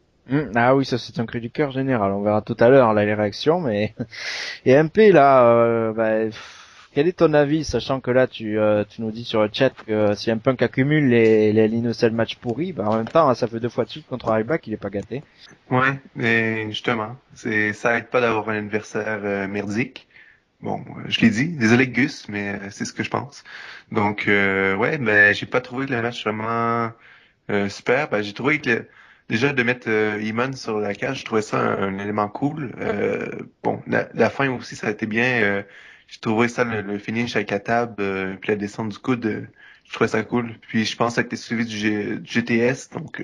Ah oui, ça c'est un cri du cœur général. On verra tout à l'heure là les réactions, mais et MP là, quel est ton avis, sachant que là tu nous dis sur le chat que si un Punk accumule les Linocell matchs pourris, bah en même temps ça fait 2 fois de suite contre Ryback, il est pas gâté. Ouais, mais justement, ça aide pas d'avoir un adversaire merdique. Bon, je l'ai dit, désolé Gus, mais c'est ce que je pense. Donc ouais, ben j'ai pas trouvé le match vraiment super. Ben j'ai trouvé que déjà de mettre Iman sur la cage, je trouvais ça un élément cool. Bon, la fin aussi, ça a été bien. J'ai trouvé ça le finish avec la table, puis la descente du coude, je trouvais ça cool. Puis je pense que ça a été suivi du GTS, donc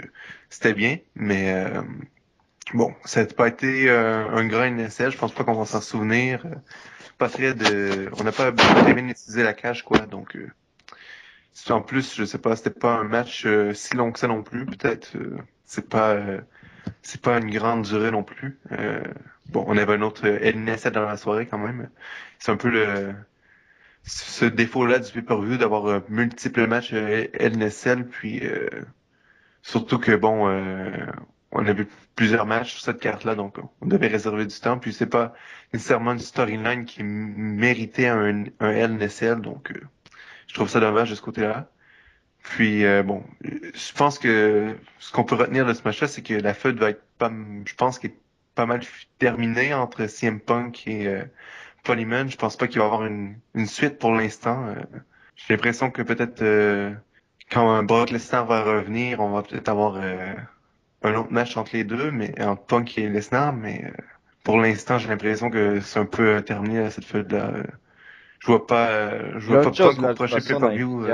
c'était bien. Mais bon, ça n'a pas été un grand NSL. Je pense pas qu'on va s'en souvenir. On n'a pas très bien utilisé la cage, quoi. Donc en plus, je sais pas, c'était pas un match si long que ça non plus. Peut-être c'est pas une grande durée non plus. Bon, on avait un autre LNSL dans la soirée quand même. C'est un peu ce défaut-là du pay-per-view d'avoir multiples matchs LNSL, puis surtout que bon, on on a vu plusieurs matchs sur cette carte-là, donc on devait réserver du temps. Puis c'est pas nécessairement une storyline qui méritait un LNSL, donc je trouve ça dommage de ce côté-là. Puis bon, je pense que ce qu'on peut retenir de ce match-là, c'est que la feud va être je pense qu'il est pas mal terminée entre CM Punk et Paul Heyman. Je pense pas qu'il va y avoir une suite pour l'instant. J'ai l'impression que peut-être quand Brock Lesnar va revenir, on va peut-être avoir un autre match entre les deux, mais entre Punk et Lesnar, mais pour l'instant, j'ai l'impression que c'est un peu terminé cette feud-là. Je vois pas Punk au prochain pay-per-view.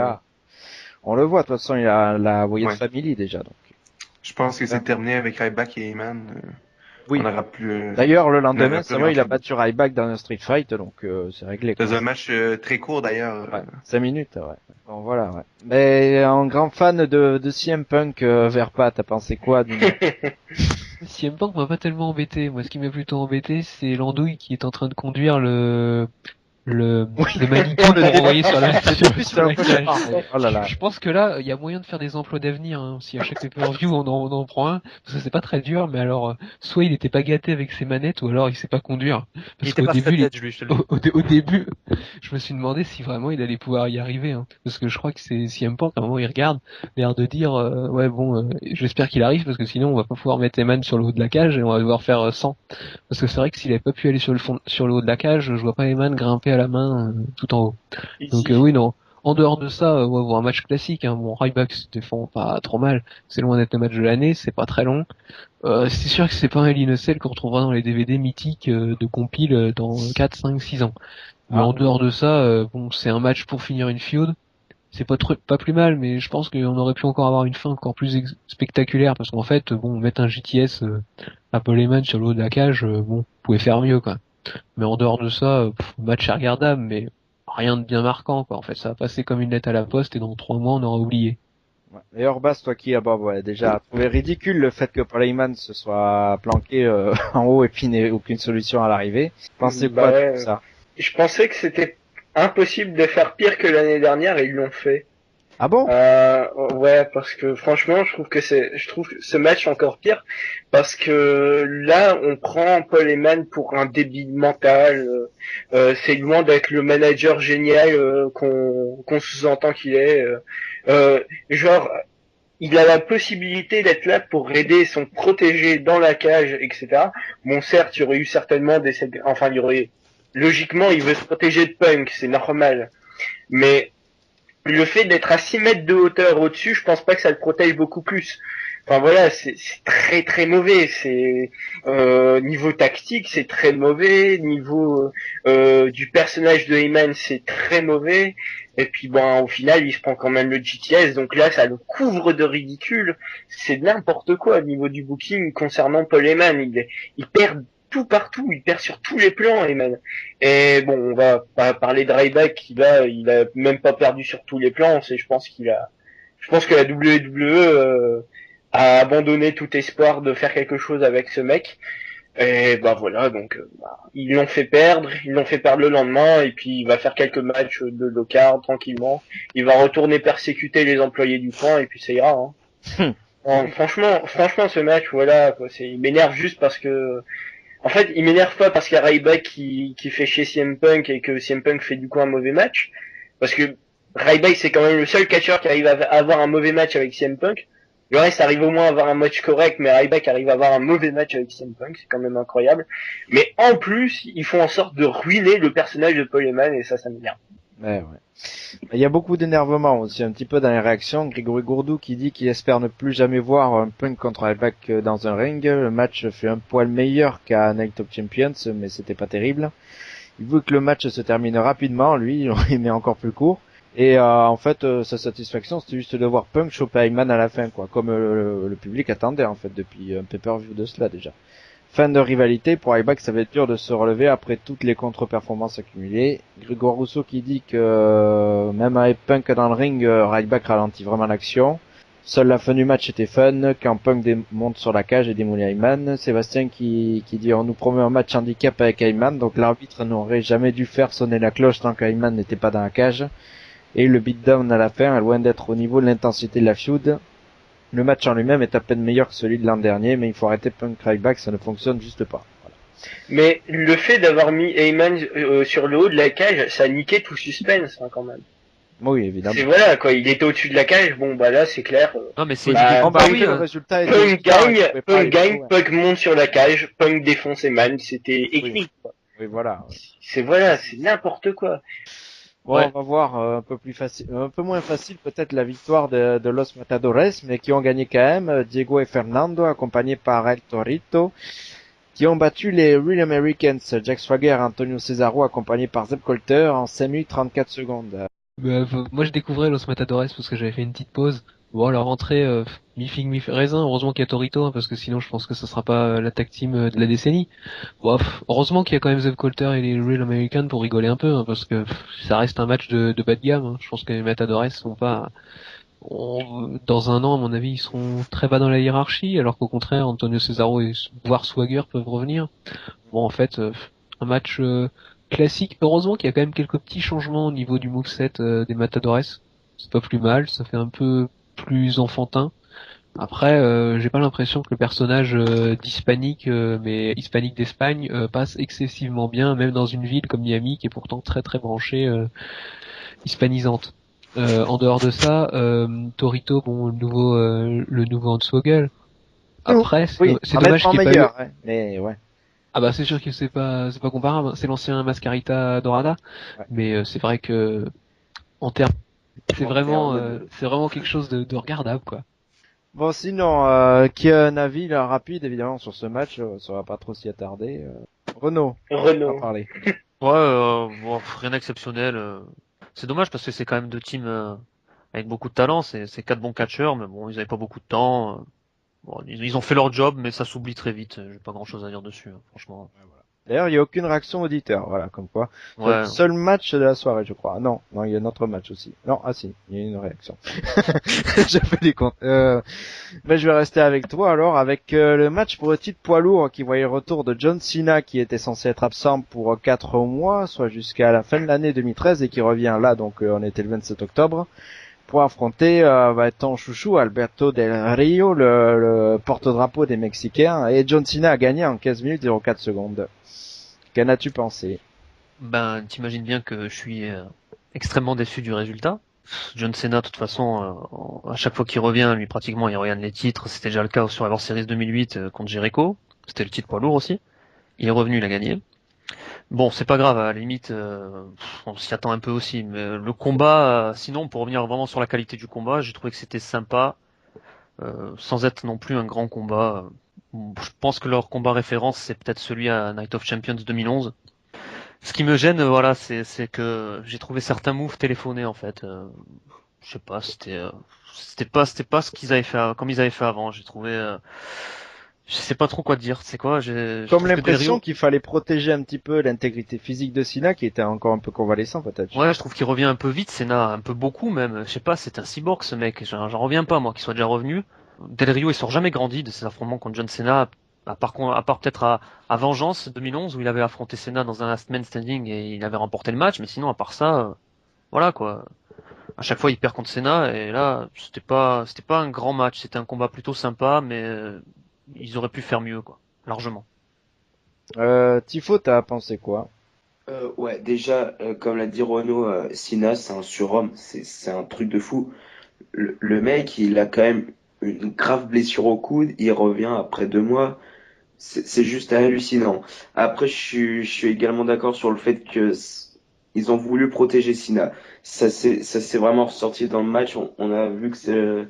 On le voit, de toute façon, il a la Wyatt Family déjà, donc. Je pense que c'est terminé avec Ryback et Heyman. Oui. On n'aura plus. D'ailleurs, le lendemain, c'est vrai, il a battu Ryback dans un street fight, donc c'est réglé. C'est un match très court d'ailleurs. 5 minutes, ouais. Bon, voilà, ouais. Mais un grand fan de CM Punk, Verpa, t'as pensé quoi CM Punk m'a pas tellement embêté. Moi, ce qui m'a plutôt embêté, c'est l'andouille qui est en train de conduire le mannequin pour envoyer sur la cage. Oh là là. Je pense que là, il y a moyen de faire des emplois d'avenir, hein. Si à chaque pay-per-view on en prend un, parce que c'est pas très dur, mais alors, soit il était pas gâté avec ses manettes, ou alors il sait pas conduire. Parce qu'au début, au début, je me suis demandé si vraiment il allait pouvoir y arriver, hein. Parce que je crois que c'est CM Punk, à un moment il regarde, l'air de dire, ouais bon, j'espère qu'il arrive, parce que sinon on va pas pouvoir mettre Heyman sur le haut de la cage, et on va devoir faire 100. Parce que c'est vrai que s'il avait pas pu aller sur le haut de la cage, je vois pas Heyman grimper à la main tout en haut. Donc oui, non. En dehors de ça, on va voir un match classique. Hein. Bon, Ryback se défend pas trop mal. C'est loin d'être le match de l'année. C'est pas très long. C'est sûr que c'est pas un Hell in a Cell qu'on retrouvera dans les DVD mythiques de compile dans 4, 5, 6 ans. Mais en dehors de ça, bon, c'est un match pour finir une feud. C'est pas plus mal, mais je pense qu'on aurait pu encore avoir une fin encore plus spectaculaire, parce qu'en fait, bon, mettre un JTS à Paul Heyman sur le haut de la cage, bon, vous pouvez faire mieux, quoi. Mais en dehors de ça, match est regardable, mais rien de bien marquant, quoi. En fait, ça va passer comme une lettre à la poste, et dans 3 mois, on aura oublié. Ouais. Et Orbas, toi qui déjà trouvé ridicule le fait que Paul Heyman se soit planqué en haut et puis n'ait aucune solution à l'arrivée. Pensez quoi de ça? Je pensais que c'était impossible de faire pire que l'année dernière, et ils l'ont fait. Ah bon? Ouais, parce que franchement, je trouve que ce match encore pire, parce que là, on prend Paul Heyman pour un débile mental. C'est loin d'être le manager génial qu'on sous-entend qu'il est. Genre, il a la possibilité d'être là pour aider son protégé dans la cage, etc. Bon, certes, il y aurait eu certainement logiquement, il veut se protéger de Punk, c'est normal. Mais le fait d'être à 6 mètres de hauteur au-dessus, je pense pas que ça le protège beaucoup plus. Enfin voilà, c'est très très mauvais. C'est niveau tactique, c'est très mauvais. Niveau du personnage de Heyman, c'est très mauvais. Et puis bon, au final, il se prend quand même le GTS. Donc là, ça le couvre de ridicule. C'est n'importe quoi au niveau du booking concernant Paul Heyman. Il perd tout partout, il perd sur tous les plans, Heyman. Et bon, on va pas parler de Ryback, il a même pas perdu sur tous les plans. Je pense que la WWE a abandonné tout espoir de faire quelque chose avec ce mec. Et bah voilà, donc ils l'ont fait perdre le lendemain, et puis il va faire quelques matchs de low-card tranquillement. Il va retourner persécuter les employés du coin, et puis ça ira. Hein. Franchement, ce match, voilà, quoi, il m'énerve juste parce que. En fait, il m'énerve pas parce qu'il y a Ryback qui fait chier CM Punk et que CM Punk fait du coup un mauvais match. Parce que Ryback, c'est quand même le seul catcheur qui arrive à avoir un mauvais match avec CM Punk. Le reste arrive au moins à avoir un match correct, mais Ryback arrive à avoir un mauvais match avec CM Punk, c'est quand même incroyable. Mais en plus, ils font en sorte de ruiner le personnage de Paul Heyman, et ça m'énerve. Ouais. Il y a beaucoup d'énervement aussi, un petit peu dans les réactions. Grégory Gourdou qui dit qu'il espère ne plus jamais voir un Punk contre Ryback dans un ring. Le match fait un poil meilleur qu'à Night of Champions, mais c'était pas terrible. Il veut que le match se termine rapidement, lui, il met encore plus court. Et en fait, sa satisfaction, c'était juste de voir Punk choper Heyman à la fin, quoi, comme le public attendait en fait depuis un pay-per-view de cela déjà. Fin de rivalité, pour Ryback, ça va être dur de se relever après toutes les contre-performances accumulées. Grégoire Rousseau qui dit que même avec Punk dans le ring, Ryback ralentit vraiment l'action. Seule la fin du match était fun, quand Punk monte sur la cage et démolit Heyman. Sébastien qui dit on nous promet un match handicap avec Heyman, donc l'arbitre n'aurait jamais dû faire sonner la cloche tant qu'Heyman n'était pas dans la cage. Et le beatdown à la fin est loin d'être au niveau de l'intensité de la feud. Le match en lui-même est à peine meilleur que celui de l'an dernier, mais il faut arrêter Punk Ryback, ça ne fonctionne juste pas. Voilà. Mais le fait d'avoir mis Heyman sur le haut de la cage, ça a niqué tout suspense hein, quand même. Oui, évidemment. C'est voilà quoi, il était au-dessus de la cage, bon bah là c'est clair. Non, mais c'est Bah, oui, le résultat Punk gagne, Punk Punk monte sur la cage, Punk défonce Heyman, c'était écrit quoi. Oui, voilà. C'est n'importe quoi. Bon, Ouais. on va voir un peu moins facile peut-être la victoire de Los Matadores, mais qui ont gagné quand même Diego et Fernando, accompagnés par El Torito, qui ont battu les Real Americans, Jack Swagger et Antonio Cesaro, accompagnés par Zeb Colter en 5 minutes 34 secondes. Moi, je découvrais Los Matadores parce que j'avais fait une petite pause. Bon, leur entrée, mi-figue, mi-raisin. Heureusement qu'il y a Torito, hein, parce que sinon, je pense que ce sera pas la tag team de la décennie. Bon, heureusement qu'il y a quand même Zeb Colter et les Real Americans pour rigoler un peu, hein, parce que ça reste un match de bas de gamme. Hein. Je pense que les Matadores sont pas... Dans un an, à mon avis, ils seront très bas dans la hiérarchie, alors qu'au contraire, Antonio Cesaro et voire Swagger peuvent revenir. Bon, en fait, un match classique. Heureusement qu'il y a quand même quelques petits changements au niveau du moveset des Matadores. C'est pas plus mal, ça fait un peu plus enfantin. Après, j'ai pas l'impression que le personnage d'hispanique, mais hispanique d'Espagne, passe excessivement bien, même dans une ville comme Miami, qui est pourtant très très branchée hispanisante. En dehors de ça, Torito, bon, le nouveau Hornswoggle. Après, c'est dommage qu'il n'y ait pas eu... meilleur, hein, mais ouais. Ah bah c'est sûr que c'est pas comparable, c'est l'ancien Mascarita Dorada, Ouais. mais c'est vrai que en termes c'est En vraiment termes de- c'est vraiment quelque chose de regardable quoi. Bon, sinon, qui a un avis là, rapide évidemment sur ce match, ça va pas trop s'y attarder. Renaud, on va Renault. parler. Ouais, bon, rien d'exceptionnel. C'est dommage parce que c'est quand même deux teams avec beaucoup de talent. C'est quatre bons catcheurs, mais bon, ils avaient pas beaucoup de temps. Bon, ils ont fait leur job, mais ça s'oublie très vite. J'ai pas grand-chose à dire dessus, hein, franchement. D'ailleurs, il y a aucune réaction auditeur, voilà, comme quoi. C'est Ouais. le seul match de la soirée, je crois. Non, il y a un autre match aussi. Non, ah si, il y a une réaction. J'ai fait des comptes. Mais je vais rester avec toi alors, avec le match pour le titre poids lourd qui voyait le retour de John Cena qui était censé être absent pour 4 mois, soit jusqu'à la fin de l'année 2013 et qui revient là, donc on était le 27 octobre, pour affronter ton chouchou Alberto Del Rio, le porte-drapeau des Mexicains, et John Cena a gagné en 15 minutes 04 secondes. Qu'en as-tu pensé? Ben, t'imagines bien que je suis extrêmement déçu du résultat. John Cena, de toute façon, à chaque fois qu'il revient, lui pratiquement, il regagne les titres. C'était déjà le cas sur Survivor Series 2008 contre Jericho. C'était le titre poids lourd aussi. Il est revenu, il a gagné. Bon, c'est pas grave, à la limite, on s'y attend un peu aussi. Mais le combat, sinon, pour revenir vraiment sur la qualité du combat, j'ai trouvé que c'était sympa, sans être non plus un grand combat. Je pense que leur combat référence, c'est peut-être celui à Night of Champions 2011. Ce qui me gêne, voilà, c'est que j'ai trouvé certains moves téléphonés en fait. Je sais pas, c'était pas ce qu'ils avaient fait, comme ils avaient fait avant. J'ai trouvé, je sais pas trop quoi dire. C'est quoi, je Comme trouve que l'impression Del qu'il fallait protéger un petit peu l'intégrité physique de Cena qui était encore un peu convalescent peut-être. Ouais, je trouve qu'il revient un peu vite, Senna, un peu beaucoup même. Je sais pas, c'est un cyborg ce mec. J'en reviens pas moi, qu'il soit déjà revenu. Del Rio, il sort jamais grandi de ses affrontements contre John Cena, à part peut-être à Vengeance 2011 où il avait affronté Cena dans un Last Man Standing et il avait remporté le match. Mais sinon, à part ça, voilà quoi. À chaque fois, il perd contre Cena et là, c'était pas un grand match. C'était un combat plutôt sympa, mais ils auraient pu faire mieux quoi, largement. Tifo, t'as pensé quoi? Ouais, déjà, comme l'a dit Renaud, Sina, c'est un surhomme, c'est un truc de fou. Le mec, il a quand même une grave blessure au coude, il revient après 2 mois, c'est juste hallucinant. Après, je suis également d'accord sur le fait que ils ont voulu protéger Sina. Ça s'est vraiment ressorti dans le match. On a vu que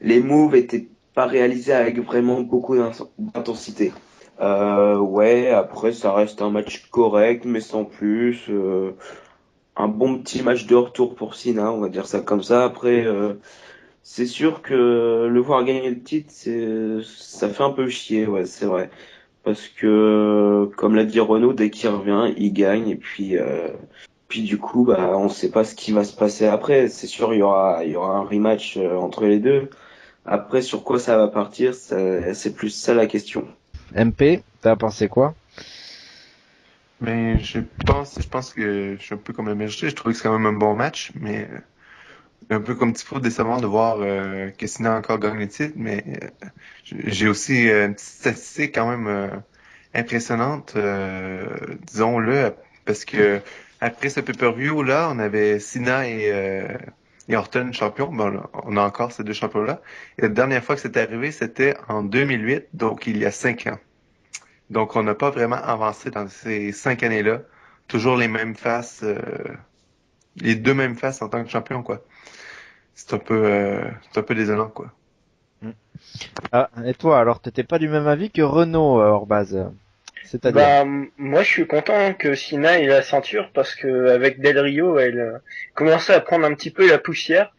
les moves étaient pas réalisés avec vraiment beaucoup d'intensité. Ouais, après ça reste un match correct, mais sans plus. Un bon petit match de retour pour Cena, on va dire ça comme ça. Après, c'est sûr que le voir gagner le titre, ça fait un peu chier, ouais, c'est vrai. Parce que, comme l'a dit Renaud, dès qu'il revient, il gagne, et puis du coup, bah, on sait pas ce qui va se passer après. C'est sûr, il y aura un rematch entre les deux. Après, sur quoi ça va partir, c'est plus ça la question. MP, t'as pensé quoi? Mais je pense que je suis un peu comme MSG. Je trouve que c'est quand même un bon match, mais un peu comme Tifo décevant de voir que Cena a encore gagné le titre, mais j'ai aussi une petite statistique quand même impressionnante, disons-le, parce que après ce pay-per-view là, on avait Cena et Orton champions. Bon, on a encore ces deux champions-là. Et la dernière fois que c'était arrivé, c'était en 2008, donc il y a 5 ans. Donc on n'a pas vraiment avancé dans ces 5 années-là. Toujours les mêmes faces, les deux mêmes faces en tant que champion, quoi. C'est un peu désolant, quoi. Ah, et toi, alors t'étais pas du même avis que Renault, Orbaz. C'est-à-dire? Bah, moi, je suis content que Sina ait la ceinture parce que avec Del Rio, elle commençait à prendre un petit peu la poussière.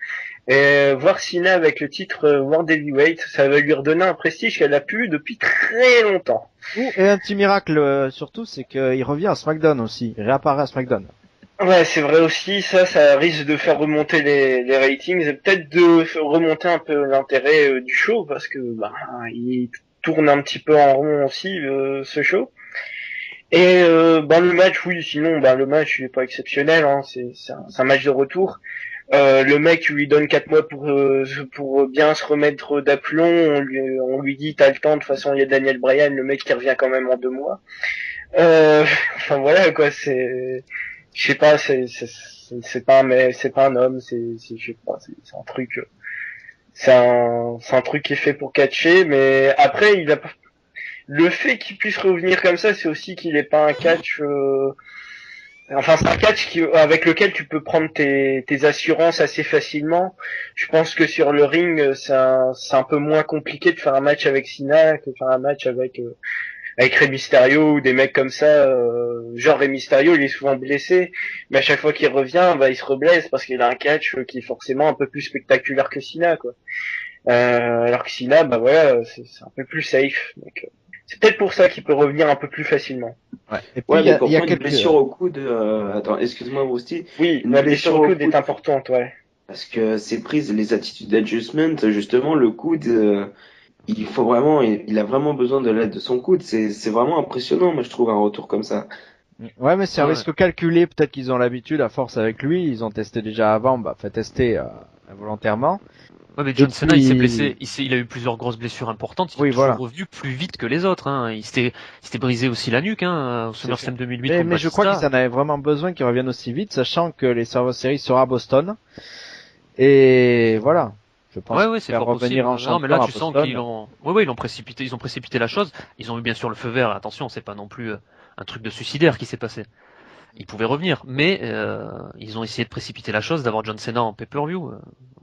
Et voir Sina avec le titre World Heavyweight, ça va lui redonner un prestige qu'elle a pu depuis très longtemps. Et un petit miracle surtout, c'est qu'il revient à SmackDown aussi. Il réapparaît à SmackDown. Ouais, c'est vrai aussi, ça risque de faire remonter les ratings et peut-être de remonter un peu l'intérêt du show parce que bah, il tourne un petit peu en rond aussi ce show. Et bah le match, oui, sinon bah le match il est pas exceptionnel, hein, c'est un match de retour. Le mec lui donne 4 mois pour bien se remettre d'aplomb. On lui dit t'as le temps, de toute façon il y a Daniel Bryan, le mec qui revient quand même en 2 mois. Enfin voilà quoi, je sais pas, c'est pas un homme, je sais pas, c'est un truc, c'est un truc qui est fait pour catcher, mais après le fait qu'il puisse revenir comme ça, c'est aussi qu'il est pas un catch. Enfin, c'est un catch avec lequel tu peux prendre tes assurances assez facilement. Je pense que sur le ring, c'est un peu moins compliqué de faire un match avec Cena que de faire un match avec Rey Mysterio ou des mecs comme ça. Genre Rey Mysterio, il est souvent blessé, mais à chaque fois qu'il revient, bah il se reblesse parce qu'il a un catch qui est forcément un peu plus spectaculaire que Cena, quoi. Alors que Cena, bah voilà, c'est un peu plus safe. Donc, c'est peut-être pour ça qu'il peut revenir un peu plus facilement. Ouais. Et puis Ouais, mais il y a une quelques blessure au coude, attends, excuse-moi, Rusty. Oui, Une la blessure au coude est coude, importante, ouais. parce que c'est prise les attitudes d'adjustment, justement, le coude, il a vraiment besoin de l'aide de son coude. C'est vraiment impressionnant, moi, je trouve, un retour comme ça. Ouais, mais c'est un Ouais. risque calculé. Peut-être qu'ils ont l'habitude, à force avec lui. Ils ont testé déjà avant, bah, fait tester volontairement. Ouais, mais John Et Cena, puis- il s'est blessé, il a eu plusieurs grosses blessures importantes, il Oui, est toujours voilà. revenu plus vite que les autres, hein. Il s'était brisé aussi la nuque, hein, au SummerSlam 2008 contre Mais je crois Batista. qu'ils en avaient vraiment besoin qu'il revienne aussi vite, sachant que les Survivor Series sera à Boston. Et voilà. Je pense Ouais, c'est faire fort revenir possible. en Non, champion mais là, à tu sens Boston. qu'ils ils ont précipité la chose. Ils ont eu bien sûr le feu vert. Attention, c'est pas non plus un truc de suicidaire qui s'est passé. Ils pouvaient revenir, mais ils ont essayé de précipiter la chose, d'avoir John Cena en pay-per-view.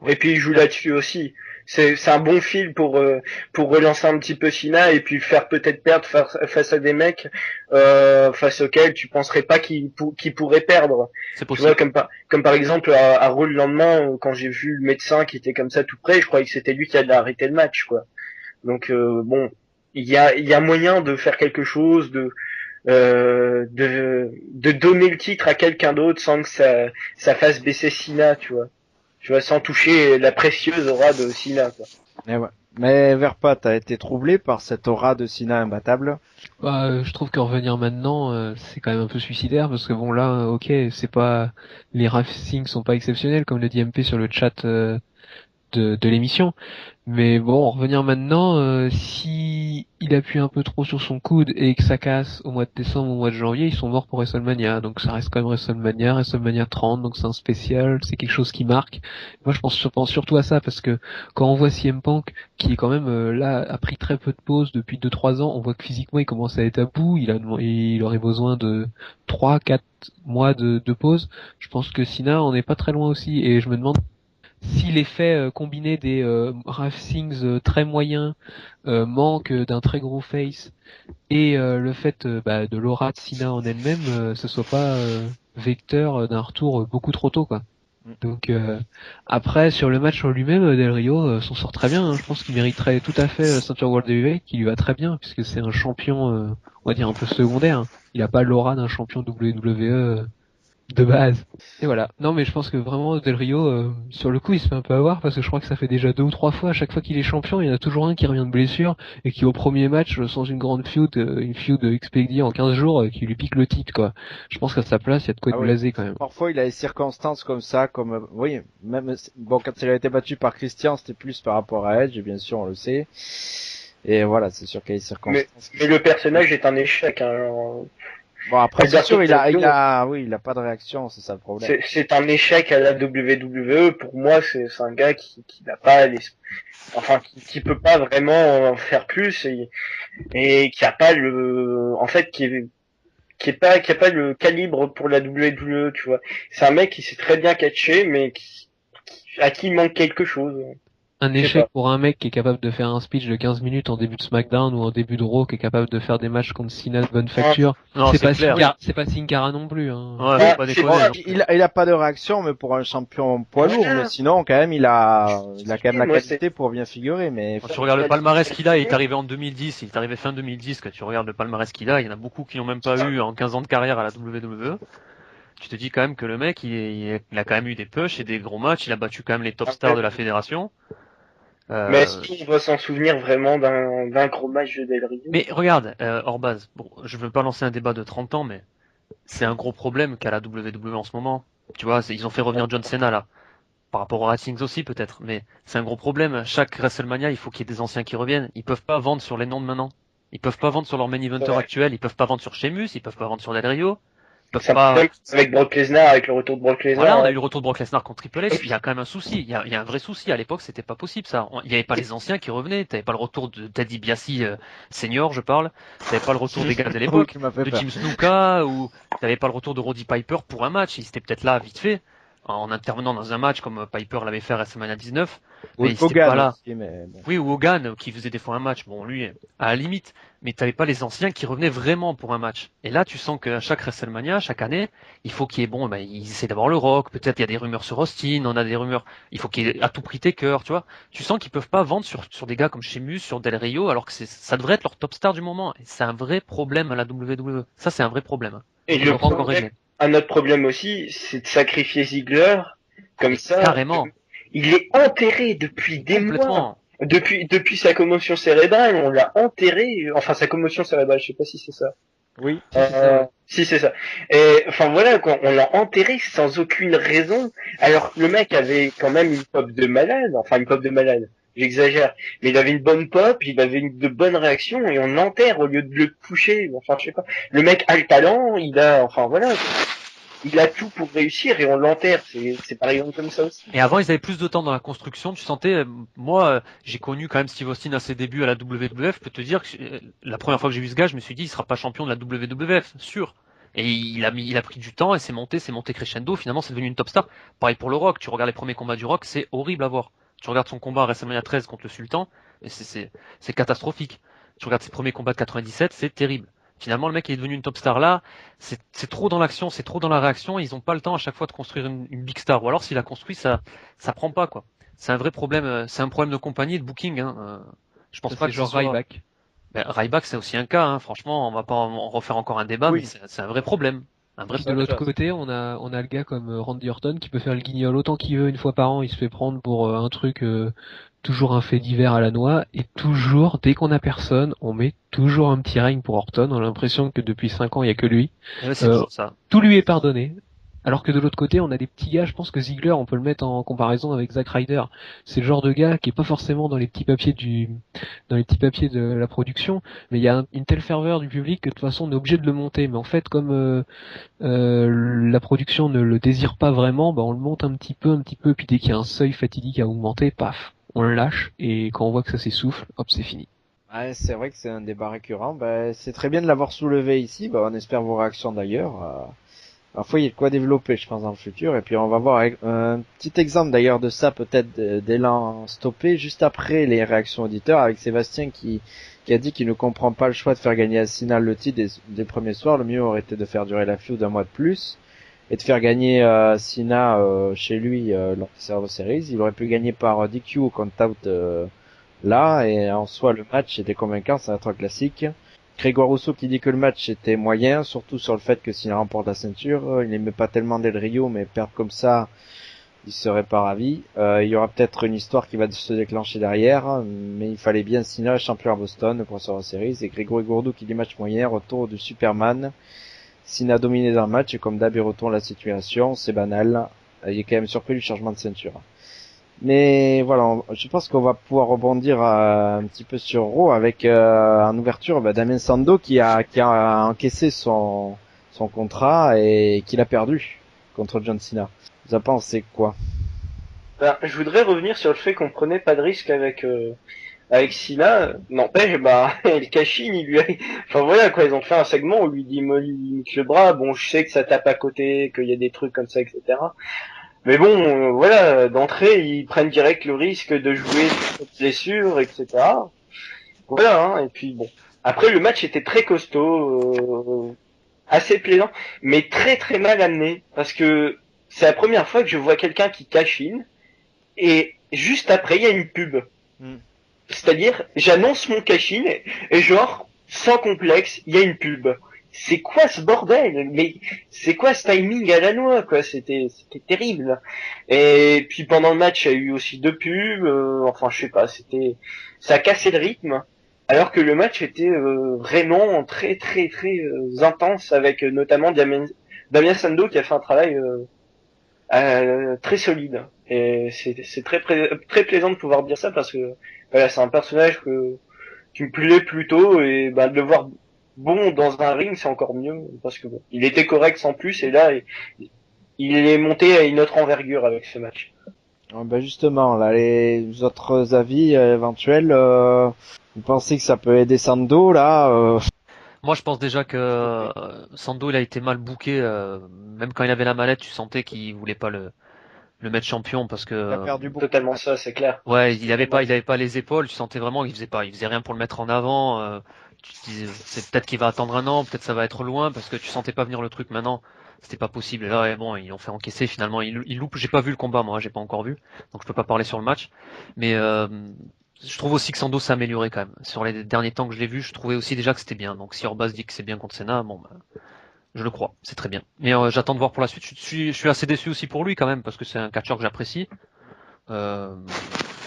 Ouais. Et puis il joue là-dessus aussi. C'est un bon fil pour relancer un petit peu Cena et puis faire peut-être perdre face à des mecs face auxquels tu penserais pas qu'il pourrait perdre. C'est Tu vois, possible. comme par exemple à Raw le lendemain quand j'ai vu le médecin qui était comme ça tout près, je croyais que c'était lui qui allait arrêter le match, quoi. Donc bon, il y a moyen de faire quelque chose, de donner le titre à quelqu'un d'autre sans que ça fasse baisser Cena, tu vois. Tu vois, sans toucher la précieuse aura de Cena, quoi. Mais ouais. Mais Verpat a été troublé par cette aura de Cena imbattable. Bah, je trouve que revenir maintenant, c'est quand même un peu suicidaire parce que bon là, ok, c'est pas les racings sont pas exceptionnels comme le dit MP sur le chat de l'émission. Mais bon, revenir maintenant, si il appuie un peu trop sur son coude et que ça casse au mois de décembre, au mois de janvier, ils sont morts pour WrestleMania. Donc ça reste quand même WrestleMania 30, donc c'est un spécial, c'est quelque chose qui marque. Moi je pense surtout à ça parce que quand on voit CM Punk, qui est quand même là, a pris très peu de pause depuis 2-3 ans, on voit que physiquement il commence à être à bout, il aurait besoin de 3-4 mois de pause. Je pense que Cena en est pas très loin aussi et je me demande si l'effet combiné des racings très moyens manque d'un très gros face et le fait de l'aura de Cena en elle-même, ce soit pas vecteur d'un retour beaucoup trop tôt, quoi. Donc après sur le match en lui-même, Del Rio s'en sort très bien. Hein. Je pense qu'il mériterait tout à fait ceinture World Heavyweight, qui lui va très bien puisque c'est un champion, on va dire un peu secondaire. Hein. Il a pas l'aura d'un champion WWE de base. Et voilà. Non, mais je pense que vraiment Del Rio, sur le coup, il se fait un peu avoir parce que je crois que ça fait déjà 2 ou 3 fois, à chaque fois qu'il est champion, il y en a toujours un qui revient de blessure et qui au premier match, sans une grande feud, une feud expédiée en 15 jours, qui lui pique le titre, quoi. Je pense qu'à sa place, il y a de quoi être oui. blasé quand même. Parfois, il a des circonstances comme ça, oui, même, bon, quand il a été battu par Christian, c'était plus par rapport à Edge, bien sûr, on le sait. Et voilà, c'est sûr qu'il y a des circonstances. Mais le personnage est un échec, hein. Bon, après, c'est sûr, il a pas de réaction, c'est ça le problème. C'est un échec à la WWE. Pour moi, c'est un gars qui n'a pas qui peut pas vraiment en faire plus et qui a pas qui a pas le calibre pour la WWE, tu vois. C'est un mec qui sait très bien catcher, mais à qui il manque quelque chose. Un échec pour un mec qui est capable de faire un speech de 15 minutes en début de SmackDown ou en début de Raw, qui est capable de faire des matchs contre Cena de bonne facture. Non, c'est pas Sin Cara non plus, hein. Ouais, faut pas déconner. Il a pas de réaction, mais pour un champion poids lourd, mais sinon, quand même, il a quand même la qualité pour bien figurer, mais. Quand tu regardes le palmarès qu'il a, il est arrivé en 2010, il est arrivé fin 2010, quand tu regardes le palmarès qu'il a, il y en a beaucoup qui n'ont même pas eu en 15 ans de carrière à la WWE. Tu te dis quand même que le mec, il a quand même eu des pushs et des gros matchs, il a battu quand même les top stars de la fédération. Mais est-ce qu'on va s'en souvenir vraiment d'un gros match de Del Rio? Mais regarde, Orbaz, bon, je veux pas lancer un débat de 30 ans, mais c'est un gros problème qu'a la WWE en ce moment. Tu vois, ils ont fait revenir John Cena là. Par rapport aux ratings aussi peut-être, mais c'est un gros problème. Chaque WrestleMania, il faut qu'il y ait des anciens qui reviennent. Ils peuvent pas vendre sur les noms de maintenant. Ils peuvent pas vendre sur leur main eventer actuel. Ils peuvent pas vendre sur Sheamus. Ils peuvent pas vendre sur Del Rio. Avec Brock Lesnar, avec le retour de Brock Lesnar. Voilà, on a eu le retour de Brock Lesnar contre Triple H. Il y a quand même un souci. Il y a un vrai souci. À l'époque, c'était pas possible, ça. Il y avait pas les anciens qui revenaient. T'avais pas le retour de Ted DiBiase, senior, je parle. T'avais pas le retour des gars de l'époque. De Jim Snuka, ou t'avais pas le retour de Roddy Piper pour un match. Il était peut-être là, vite fait, en intervenant dans un match comme Piper l'avait fait à WrestleMania 19. Mais il était pas là. Aussi, mais bon. Oui, ou Hogan, qui faisait des fois un match. Bon, lui, à la limite. Mais t'avais pas les anciens qui revenaient vraiment pour un match. Et là, tu sens qu'à chaque WrestleMania, chaque année, il faut qu'il y ait ils essaient d'avoir le Rock. Peut-être il y a des rumeurs sur Austin, on a des rumeurs. Il faut qu'il y ait à tout prix Taker, tu vois. Tu sens qu'ils peuvent pas vendre sur des gars comme Sheamus, sur Del Rio, alors que ça devrait être leur top star du moment. Et c'est un vrai problème à la WWE. Ça, c'est un vrai problème. Et un autre problème aussi, c'est de sacrifier Ziggler comme ça. Carrément. Il est enterré depuis des mois. Depuis sa commotion cérébrale, on l'a enterré. Enfin, sa commotion cérébrale, je sais pas si c'est ça. Oui. Si c'est ça. Et enfin voilà, quoi, on l'a enterré sans aucune raison. Alors le mec avait quand même une pop de malade. Enfin, une pop de malade. J'exagère. Mais il avait une bonne pop, il avait de bonnes réactions et on l'enterre au lieu de le toucher. Enfin, je sais pas. Le mec a le talent, enfin voilà. Il a tout pour réussir et on l'enterre. C'est par exemple comme ça aussi. Et avant, ils avaient plus de temps dans la construction. Tu sentais, moi, j'ai connu quand même Steve Austin à ses débuts à la WWF. Je peux te dire que la première fois que j'ai vu ce gars, je me suis dit, il sera pas champion de la WWF, sûr. Et il a pris du temps et c'est monté crescendo. Finalement, c'est devenu une top star. Pareil pour le Rock. Tu regardes les premiers combats du Rock, c'est horrible à voir. Tu regardes son combat à WrestleMania 13 contre le Sultan, et c'est catastrophique. Tu regardes ses premiers combats de 97, c'est terrible. Finalement, le mec est devenu une top star là. C'est trop dans l'action, c'est trop dans la réaction. Ils ont pas le temps à chaque fois de construire une big star. Ou alors, s'il a construit, ça prend pas, quoi. C'est un vrai problème. C'est un problème de compagnie et de booking. Je pense pas que genre Ryback. Ryback, c'est aussi un cas. Franchement, on va pas en refaire encore un débat, oui. Mais c'est un vrai problème. De l'autre côté, on a le gars comme Randy Orton qui peut faire le guignol autant qu'il veut une fois par an. Il se fait prendre pour un truc. Toujours un fait divers à la noix, et toujours, dès qu'on a personne, on met toujours un petit règne pour Orton. On a l'impression que depuis 5 ans, il y a que lui. Ça. Tout lui est pardonné. Alors que de l'autre côté, on a des petits gars, je pense que Ziggler, on peut le mettre en comparaison avec Zack Ryder. C'est le genre de gars qui est pas forcément dans les petits papiers de la production, mais il y a une telle ferveur du public que de toute façon, on est obligé de le monter. Mais en fait, comme la production ne le désire pas vraiment, on le monte un petit peu, puis dès qu'il y a un seuil fatidique à augmenter, paf, on le lâche, et quand on voit que ça s'essouffle, hop, c'est fini. Ouais, c'est vrai que c'est un débat récurrent. C'est très bien de l'avoir soulevé ici. On espère vos réactions d'ailleurs. Parfois, il y a de quoi développer, je pense, dans le futur. Et puis, on va voir un petit exemple d'ailleurs de ça, peut-être d'élan stoppé, juste après les réactions auditeurs, avec Sébastien qui a dit qu'il ne comprend pas le choix de faire gagner à Cena le titre des premiers soirs. Le mieux aurait été de faire durer la feud d'un mois de plus et de faire gagner Cena chez lui lors de Survivor Series. Il aurait pu gagner par DQ contre Out là, et en soi le match était convaincant, c'est un truc classique. Grégoire Rousseau qui dit que le match était moyen, surtout sur le fait que s'il remporte la ceinture, il n'aimait pas tellement Del Rio, mais perdre comme ça, il serait pas ravi. Il y aura peut-être une histoire qui va se déclencher derrière, mais il fallait bien Cena, champion à Boston, pour Survivor Series. Et Grégory Gourdou qui dit match moyen, retour du Superman. Cena dominé dans le match, et comme d'hab, il retourne la situation, c'est banal. Il est quand même surpris du changement de ceinture. Mais voilà, je pense qu'on va pouvoir rebondir un petit peu sur Raw avec en ouverture Damien Sandow qui a encaissé son contrat et qui l'a perdu contre John Cena. Vous en pensez quoi? Ben, je voudrais revenir sur le fait qu'on prenait pas de risque avec Cena. N'empêche, le Cashin, il lui a... Enfin voilà quoi, ils ont fait un segment où lui dit limite le bras. Bon, je sais que ça tape à côté, qu'il y a des trucs comme ça, etc. Mais bon, voilà, d'entrée, ils prennent direct le risque de jouer sur blessure, etc. Voilà, hein, et puis bon. Après, le match était très costaud, assez plaisant, mais très très mal amené, parce que c'est la première fois que je vois quelqu'un qui cash-in, et juste après, il y a une pub. C'est-à-dire, j'annonce mon cash-in, et genre, sans complexe, il y a une pub. C'est quoi ce bordel? Mais c'est quoi ce timing à la noix, quoi? C'était terrible. Et puis pendant le match, il y a eu aussi 2 pubs. Enfin, je sais pas. Ça a cassé le rythme. Alors que le match était vraiment très très très intense avec notamment Damien Sandow qui a fait un travail très solide. Et c'est très très plaisant de pouvoir dire ça parce que voilà, c'est un personnage qui me plaît plutôt et de le voir bon dans un ring c'est encore mieux parce que bon, il était correct sans plus et là il est monté à une autre envergure avec ce match. Justement, là, les autres avis éventuels, vous pensez que ça peut aider Sando là Moi, je pense déjà que Sando, il a été mal booké. Même quand il avait la mallette, tu sentais qu'il voulait pas le mettre champion parce que il a perdu beaucoup. Totalement ça, c'est clair. Ouais, il avait pas les épaules. Tu sentais vraiment qu'il faisait rien pour le mettre en avant. Tu te disais, c'est peut-être qu'il va attendre un an, peut-être ça va être loin parce que tu sentais pas venir le truc maintenant. C'était pas possible. Et là, ouais, bon, ils ont fait encaisser finalement. Il loupe. J'ai pas vu le combat, moi, j'ai pas encore vu, donc je peux pas parler sur le match. Mais je trouve aussi que Sando s'est amélioré quand même. Sur les derniers temps que je l'ai vu, je trouvais aussi déjà que c'était bien. Donc si Orbas dit que c'est bien contre Senna, bon, je le crois, c'est très bien. Mais j'attends de voir pour la suite. Je suis assez déçu aussi pour lui quand même parce que c'est un catcheur que j'apprécie.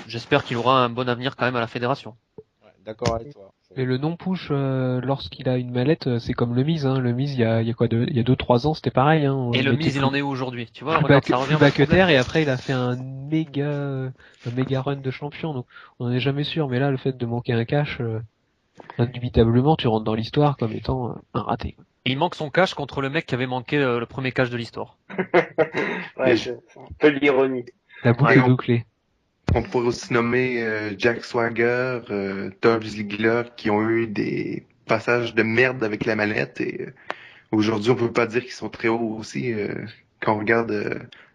J'espère qu'il aura un bon avenir quand même à la fédération. Ouais, d'accord avec toi. Mais le non-push, lorsqu'il a une mallette, c'est comme le Miz, hein. Le Miz, il y a quoi, il y a 2-3 ans, c'était pareil, hein. Et le Miz, il en est où aujourd'hui? Tu vois, regarde, ça revient plus que terre, et après, il a fait un méga run de champion, donc on n'en est jamais sûr. Mais là, le fait de manquer un cash, indubitablement, tu rentres dans l'histoire comme étant un raté. Et il manque son cash contre le mec qui avait manqué le premier cash de l'histoire. Ouais, c'est un peu l'ironie. La boucle est bouclée. On pourrait aussi nommer Jack Swagger, Dolph Ziggler, qui ont eu des passages de merde avec la mallette. Et aujourd'hui, on peut pas dire qu'ils sont très hauts aussi quand on regarde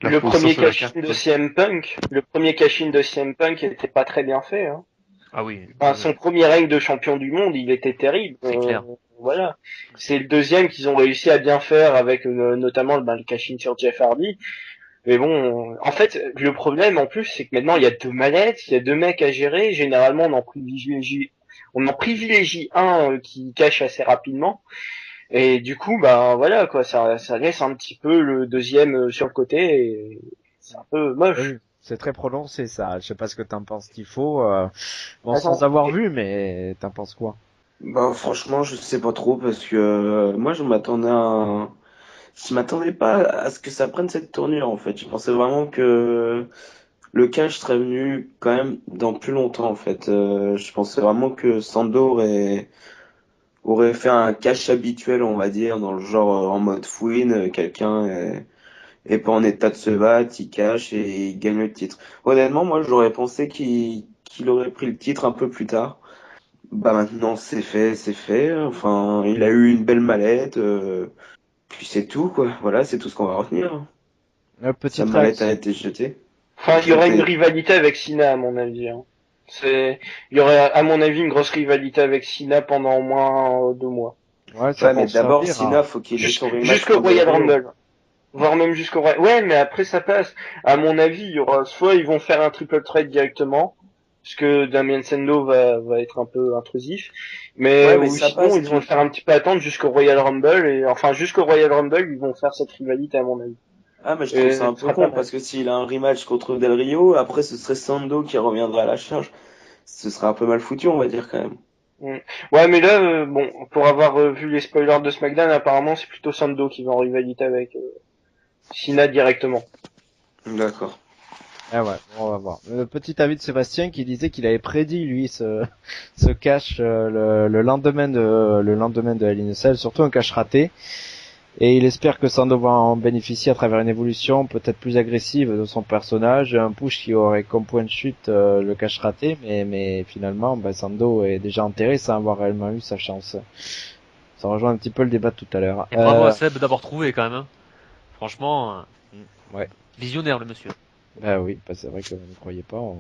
leur le position premier sur la cash-in carte. de CM Punk. Le premier cash-in de CM Punk était pas très bien fait. Hein. Ah oui. Enfin, son premier règne de champion du monde, il était terrible. C'est clair. Voilà. C'est le deuxième qu'ils ont réussi à bien faire avec notamment le cash-in sur Jeff Hardy. Mais bon, en fait, le problème en plus, c'est que maintenant il y a 2 mallettes, il y a 2 mecs à gérer. Généralement, on en privilégie un qui cache assez rapidement. Et du coup, voilà quoi, ça laisse un petit peu le deuxième sur le côté. Et c'est un peu moche. Oui, c'est très prononcé ça. Je sais pas ce que t'en penses, Tifo. Sans avoir vu, mais t'en penses quoi? Franchement, je sais pas trop parce que moi, je m'attendais pas à ce que ça prenne cette tournure en fait. Je pensais vraiment que le cash serait venu quand même dans plus longtemps en fait. Je pensais vraiment que Sando aurait fait un cash habituel, on va dire, dans le genre en mode fouine, quelqu'un est pas en état de se battre, il cache et il gagne le titre. Honnêtement, moi j'aurais pensé qu'il aurait pris le titre un peu plus tard. Maintenant c'est fait. Enfin, il a eu une belle mallette. Puis c'est tout, quoi. Voilà, c'est tout ce qu'on va retenir. Sa mallette a été jetée. Enfin, il y aurait une rivalité avec Cena, à mon avis. Hein. Il y aurait, à mon avis, une grosse rivalité avec Cena pendant au moins 2 mois. Ouais, mais d'abord, Cena, faut qu'il ait son rematch. Jusqu'au Royal Rumble. Voire même jusqu'au Royal. Ouais, mais après, ça passe. À mon avis, il y aura, soit ils vont faire un triple threat directement, parce que Damien Sandow va être un peu intrusif. Mais, mais ou ça sinon, passe, ils vont le faire un petit peu attendre jusqu'au Royal Rumble, et enfin, jusqu'au Royal Rumble, ils vont faire cette rivalité, à mon avis. Ah, mais je trouve ça un Ce peu sera pas con mal. parce que s'il a un rematch contre Del Rio, après ce serait Sando qui reviendrait à la charge. Ce serait un peu mal foutu, on va dire quand même. Mm. Ouais, mais là, bon, pour avoir vu les spoilers de SmackDown, apparemment, c'est plutôt Sando qui va en rivalité avec Cena directement. D'accord. Ah ouais, on va voir. Le petit avis de Sébastien qui disait qu'il avait prédit lui ce cash le lendemain de Hell in a Cell, surtout un cash raté. Et il espère que Sando va en bénéficier à travers une évolution peut-être plus agressive de son personnage, un push qui aurait comme point de chute le cash raté, mais finalement Sando est déjà enterré sans avoir réellement eu sa chance. Ça rejoint un petit peu le débat de tout à l'heure. Et bravo à Seb d'avoir trouvé quand même. Hein. Franchement, Ouais. visionnaire le monsieur. Bah oui, c'est vrai que vous ne croyez pas. Ouais.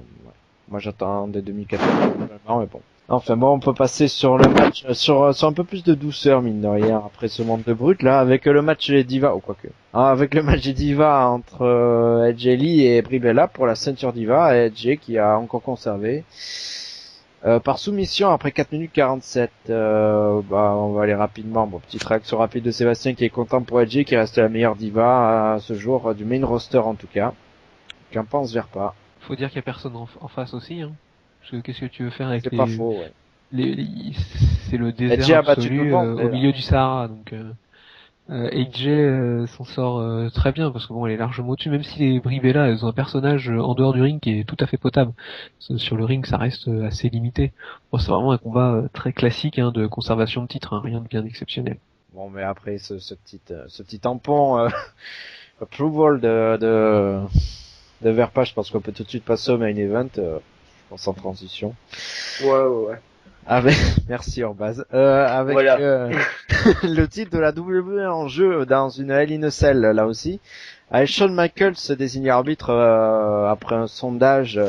Moi j'attends dès 2014, mais bon. Enfin bon, on peut passer sur le match, sur un peu plus de douceur mine de rien après ce monde de brut là, avec le match des Divas, ou quoique. Avec le match des Divas entre Edge Lee et Brie Bella pour la ceinture Diva, et Edge qui a encore conservé. Par soumission après 4 minutes 47, on va aller rapidement. Bon, petite réaction rapide de Sébastien qui est content pour Edge qui reste la meilleure Diva à ce jour du main roster en tout cas. Qu'en pense Verpa? Faut dire qu'il y a personne en face aussi, hein. Parce que qu'est-ce que tu veux faire avec C'est pas faux, ouais. c'est le Edge désert a battu tout le absolu monde, au milieu du Sahara, donc AJ s'en sort très bien parce que bon, elle est largement au-dessus, même si les Brie Bella elles ont un personnage en dehors du ring qui est tout à fait potable. Sur le ring, ça reste assez limité. Bon, c'est vraiment un combat très classique hein, de conservation de titre, hein, rien de bien exceptionnel. Bon, mais après ce petit tampon approval de Verpa, je pense qu'on peut tout de suite passer au main event. Je pense en transition. Ouais. Avec, merci Orbaz. Avec Voilà. le titre de la WWE en jeu dans une Hell in a Cell là aussi. Avec Shawn Michaels désigné arbitre après un sondage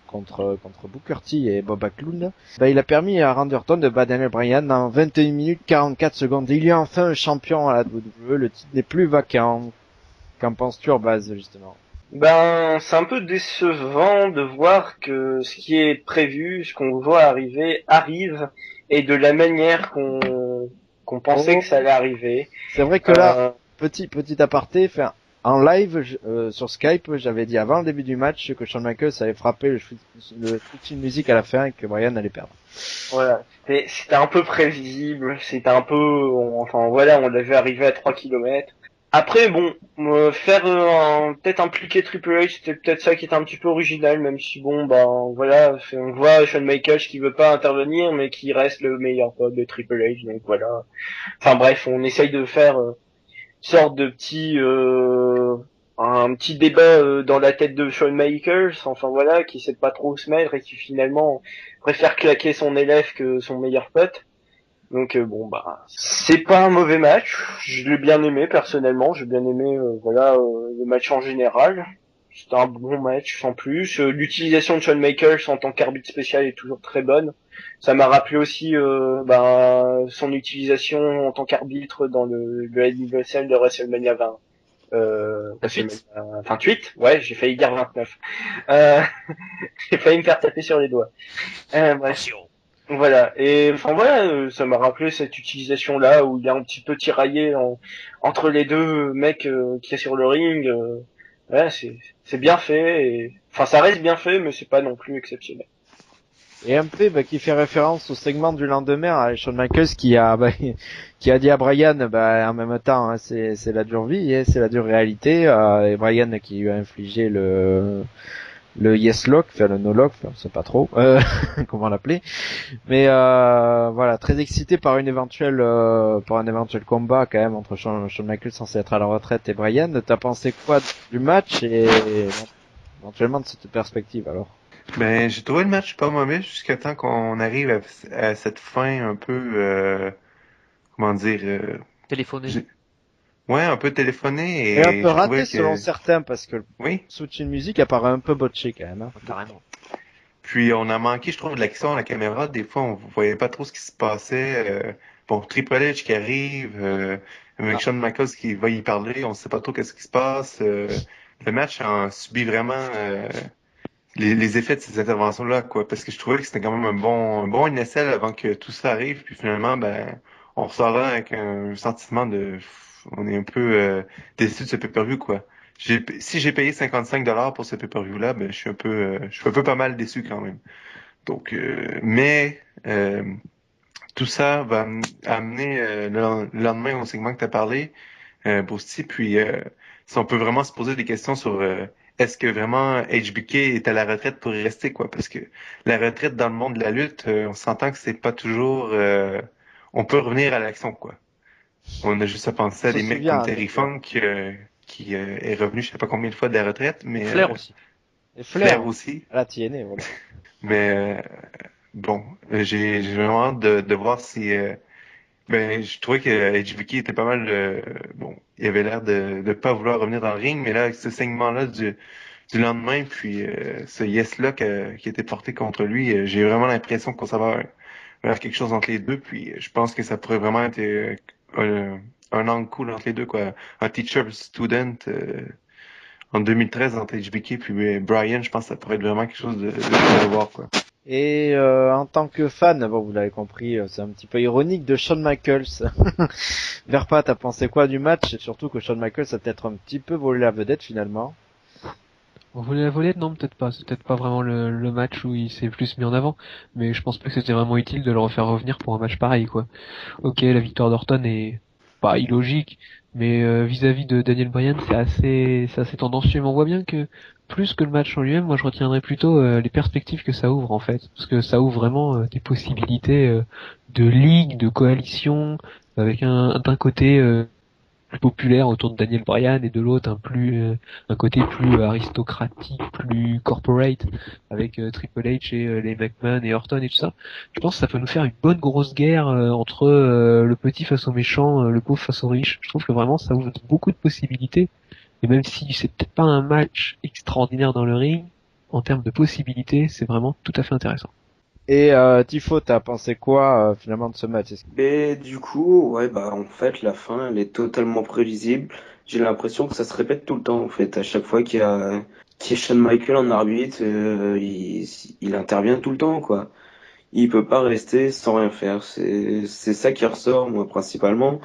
contre Booker T et Bob Backlund. Il a permis à Randy Orton de battre Daniel Bryan en 21 minutes 44 secondes. Il y a enfin un champion à la WWE. Le titre n'est plus vacant. Qu'en penses-tu Orbaz justement? C'est un peu décevant de voir que ce qui est prévu, ce qu'on voit arriver, arrive, et de la manière qu'on pensait que ça allait arriver. C'est vrai que là, petit aparté, en live sur Skype, j'avais dit avant le début du match que Shawn Michaels allait frapper le switching music à la fin et que Bryan allait perdre. Voilà, c'était un peu prévisible, c'était un peu, on l'a vu arriver à 3 kilomètres. Après, peut-être impliquer Triple H, c'était peut-être ça qui était un petit peu original, même si on voit Shawn Michaels qui veut pas intervenir, mais qui reste le meilleur pote de Triple H, donc voilà. Enfin bref, on essaye de faire sorte de un petit débat dans la tête de Shawn Michaels, qui sait pas trop se mettre et qui finalement préfère claquer son élève que son meilleur pote. Donc c'est pas un mauvais match, je l'ai bien aimé personnellement, j'ai bien aimé le match en général. C'était un bon match sans plus. L'utilisation de Shawn Michaels en tant qu'arbitre spécial est toujours très bonne. Ça m'a rappelé aussi son utilisation en tant qu'arbitre dans le anniversaire de WrestleMania 20. WrestleMania 28. Ouais, j'ai failli dire 29. J'ai failli me faire taper sur les doigts. Bref. Voilà, et ça m'a rappelé cette utilisation là où il est un petit peu tiraillé entre les deux mecs qui est sur le ring. C'est bien fait, et ça reste bien fait, mais c'est pas non plus exceptionnel. Et MP qui fait référence au segment du lendemain à Shawn Michaels qui a dit à Bryan en même temps hein, c'est la dure vie et c'est la dure réalité et Bryan qui lui a infligé le yes lock, le no lock, c'est pas trop comment l'appeler, mais voilà, très excité par un éventuel combat quand même entre Shawn Michaels censé être à la retraite et Bryan. T'as pensé quoi du match et éventuellement de cette perspective alors? J'ai trouvé le match pas mauvais jusqu'à temps qu'on arrive à cette fin un peu téléphoné. Ouais, un peu téléphoné et un peu raté selon certains parce que oui, le switch musique apparaît un peu botché quand même. Hein. Carrément. Puis on a manqué, je trouve, de l'action à la caméra. Des fois, on voyait pas trop ce qui se passait. Triple H qui arrive, avec Shawn Michaels qui va y parler, on sait pas trop qu'est-ce qui se passe. Le match en subit vraiment les effets de ces interventions-là, quoi, parce que je trouvais que c'était quand même un bon NSL avant que tout ça arrive, puis finalement, ben, on ressort là avec un sentiment on est un peu déçu de ce pay-per-view, quoi. Si j'ai payé 55$ pour ce pay-per-view-là, ben, je suis un peu pas mal déçu quand même. Donc, tout ça va amener le lendemain au segment que tu as parlé, Bosti, puis si on peut vraiment se poser des questions sur est-ce que vraiment HBK est à la retraite pour y rester, quoi, parce que la retraite dans le monde de la lutte, on s'entend que c'est pas toujours on peut revenir à l'action, quoi. On a juste à penser On à se des mecs comme souvient, Terry Funk qui est revenu je sais pas combien de fois de la retraite, mais Flair aussi. et Flair Flair, aussi. à la TNA, voilà. Mais bon, j'ai vraiment hâte de voir si ben, je trouvais que HBK était pas mal bon, il avait l'air de pas vouloir revenir dans le ring, mais là avec ce segment-là du lendemain, puis ce yes-là qui était porté contre lui, j'ai vraiment l'impression qu'on s'en va vers quelque chose entre les deux, puis je pense que ça pourrait vraiment être un angle cool entre les deux, quoi. Un teacher-student en 2013 entre HBK puis Brian, je pense que ça pourrait être vraiment quelque chose de cool à voir, quoi. Et en tant que fan, bon, vous l'avez compris, c'est un petit peu ironique de Shawn Michaels. Verpa, t'as pensé quoi du match? Et surtout que Shawn Michaels a peut-être un petit peu volé la vedette finalement. On voulait la volette? Non, peut-être pas. C'est peut-être pas vraiment le match où il s'est plus mis en avant. Mais je pense pas que c'était vraiment utile de le refaire revenir pour un match pareil, quoi. Ok, la victoire d'Orton est pas illogique, mais vis-à-vis de Daniel Bryan, c'est assez tendancieux. Mais on voit bien que plus que le match en lui-même, moi je retiendrai plutôt les perspectives que ça ouvre en fait, parce que ça ouvre vraiment des possibilités de ligue, de coalition, avec d'un côté plus populaire autour de Daniel Bryan et de l'autre un côté plus aristocratique, plus corporate avec Triple H et les McMahon et Orton et tout ça. Je pense que ça peut nous faire une bonne grosse guerre entre le petit face au méchant, le pauvre face au riche. Je trouve que vraiment ça ouvre beaucoup de possibilités. Et même si c'est peut-être pas un match extraordinaire dans le ring, en termes de possibilités, c'est vraiment tout à fait intéressant. Et Tifo, t'as pensé quoi finalement de ce match? Et du coup, ouais, bah, en fait, la fin, elle est totalement prévisible. J'ai l'impression que ça se répète tout le temps, en fait. À chaque fois qu'il y a Shawn Michaels en arbitre, il intervient tout le temps, quoi. Il peut pas rester sans rien faire. C'est ça qui ressort, moi, principalement.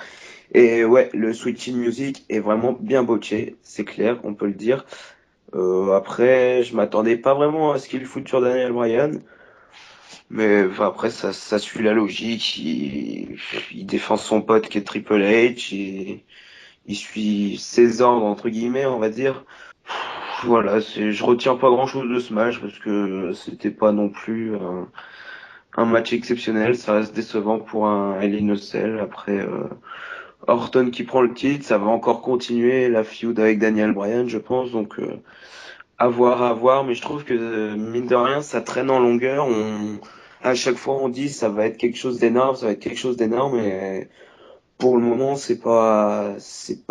Et ouais, le switching music est vraiment bien botché. C'est clair, on peut le dire. Après, je m'attendais pas vraiment à ce qu'il foute sur Daniel Bryan. Mais enfin, après, ça suit la logique. Il défend son pote qui est Triple H. Il suit ses ordres, entre guillemets, on va dire. Voilà, je retiens pas grand-chose de ce match parce que c'était pas non plus un match exceptionnel. Ça reste décevant pour un Hell in a Cell. Après, Orton qui prend le titre, ça va encore continuer la feud avec Daniel Bryan, je pense. Donc, à voir. Mais je trouve que, mine de rien, ça traîne en longueur. À chaque fois, on dit ça va être quelque chose d'énorme, ça va être quelque chose d'énorme. Et pour le moment, c'est pas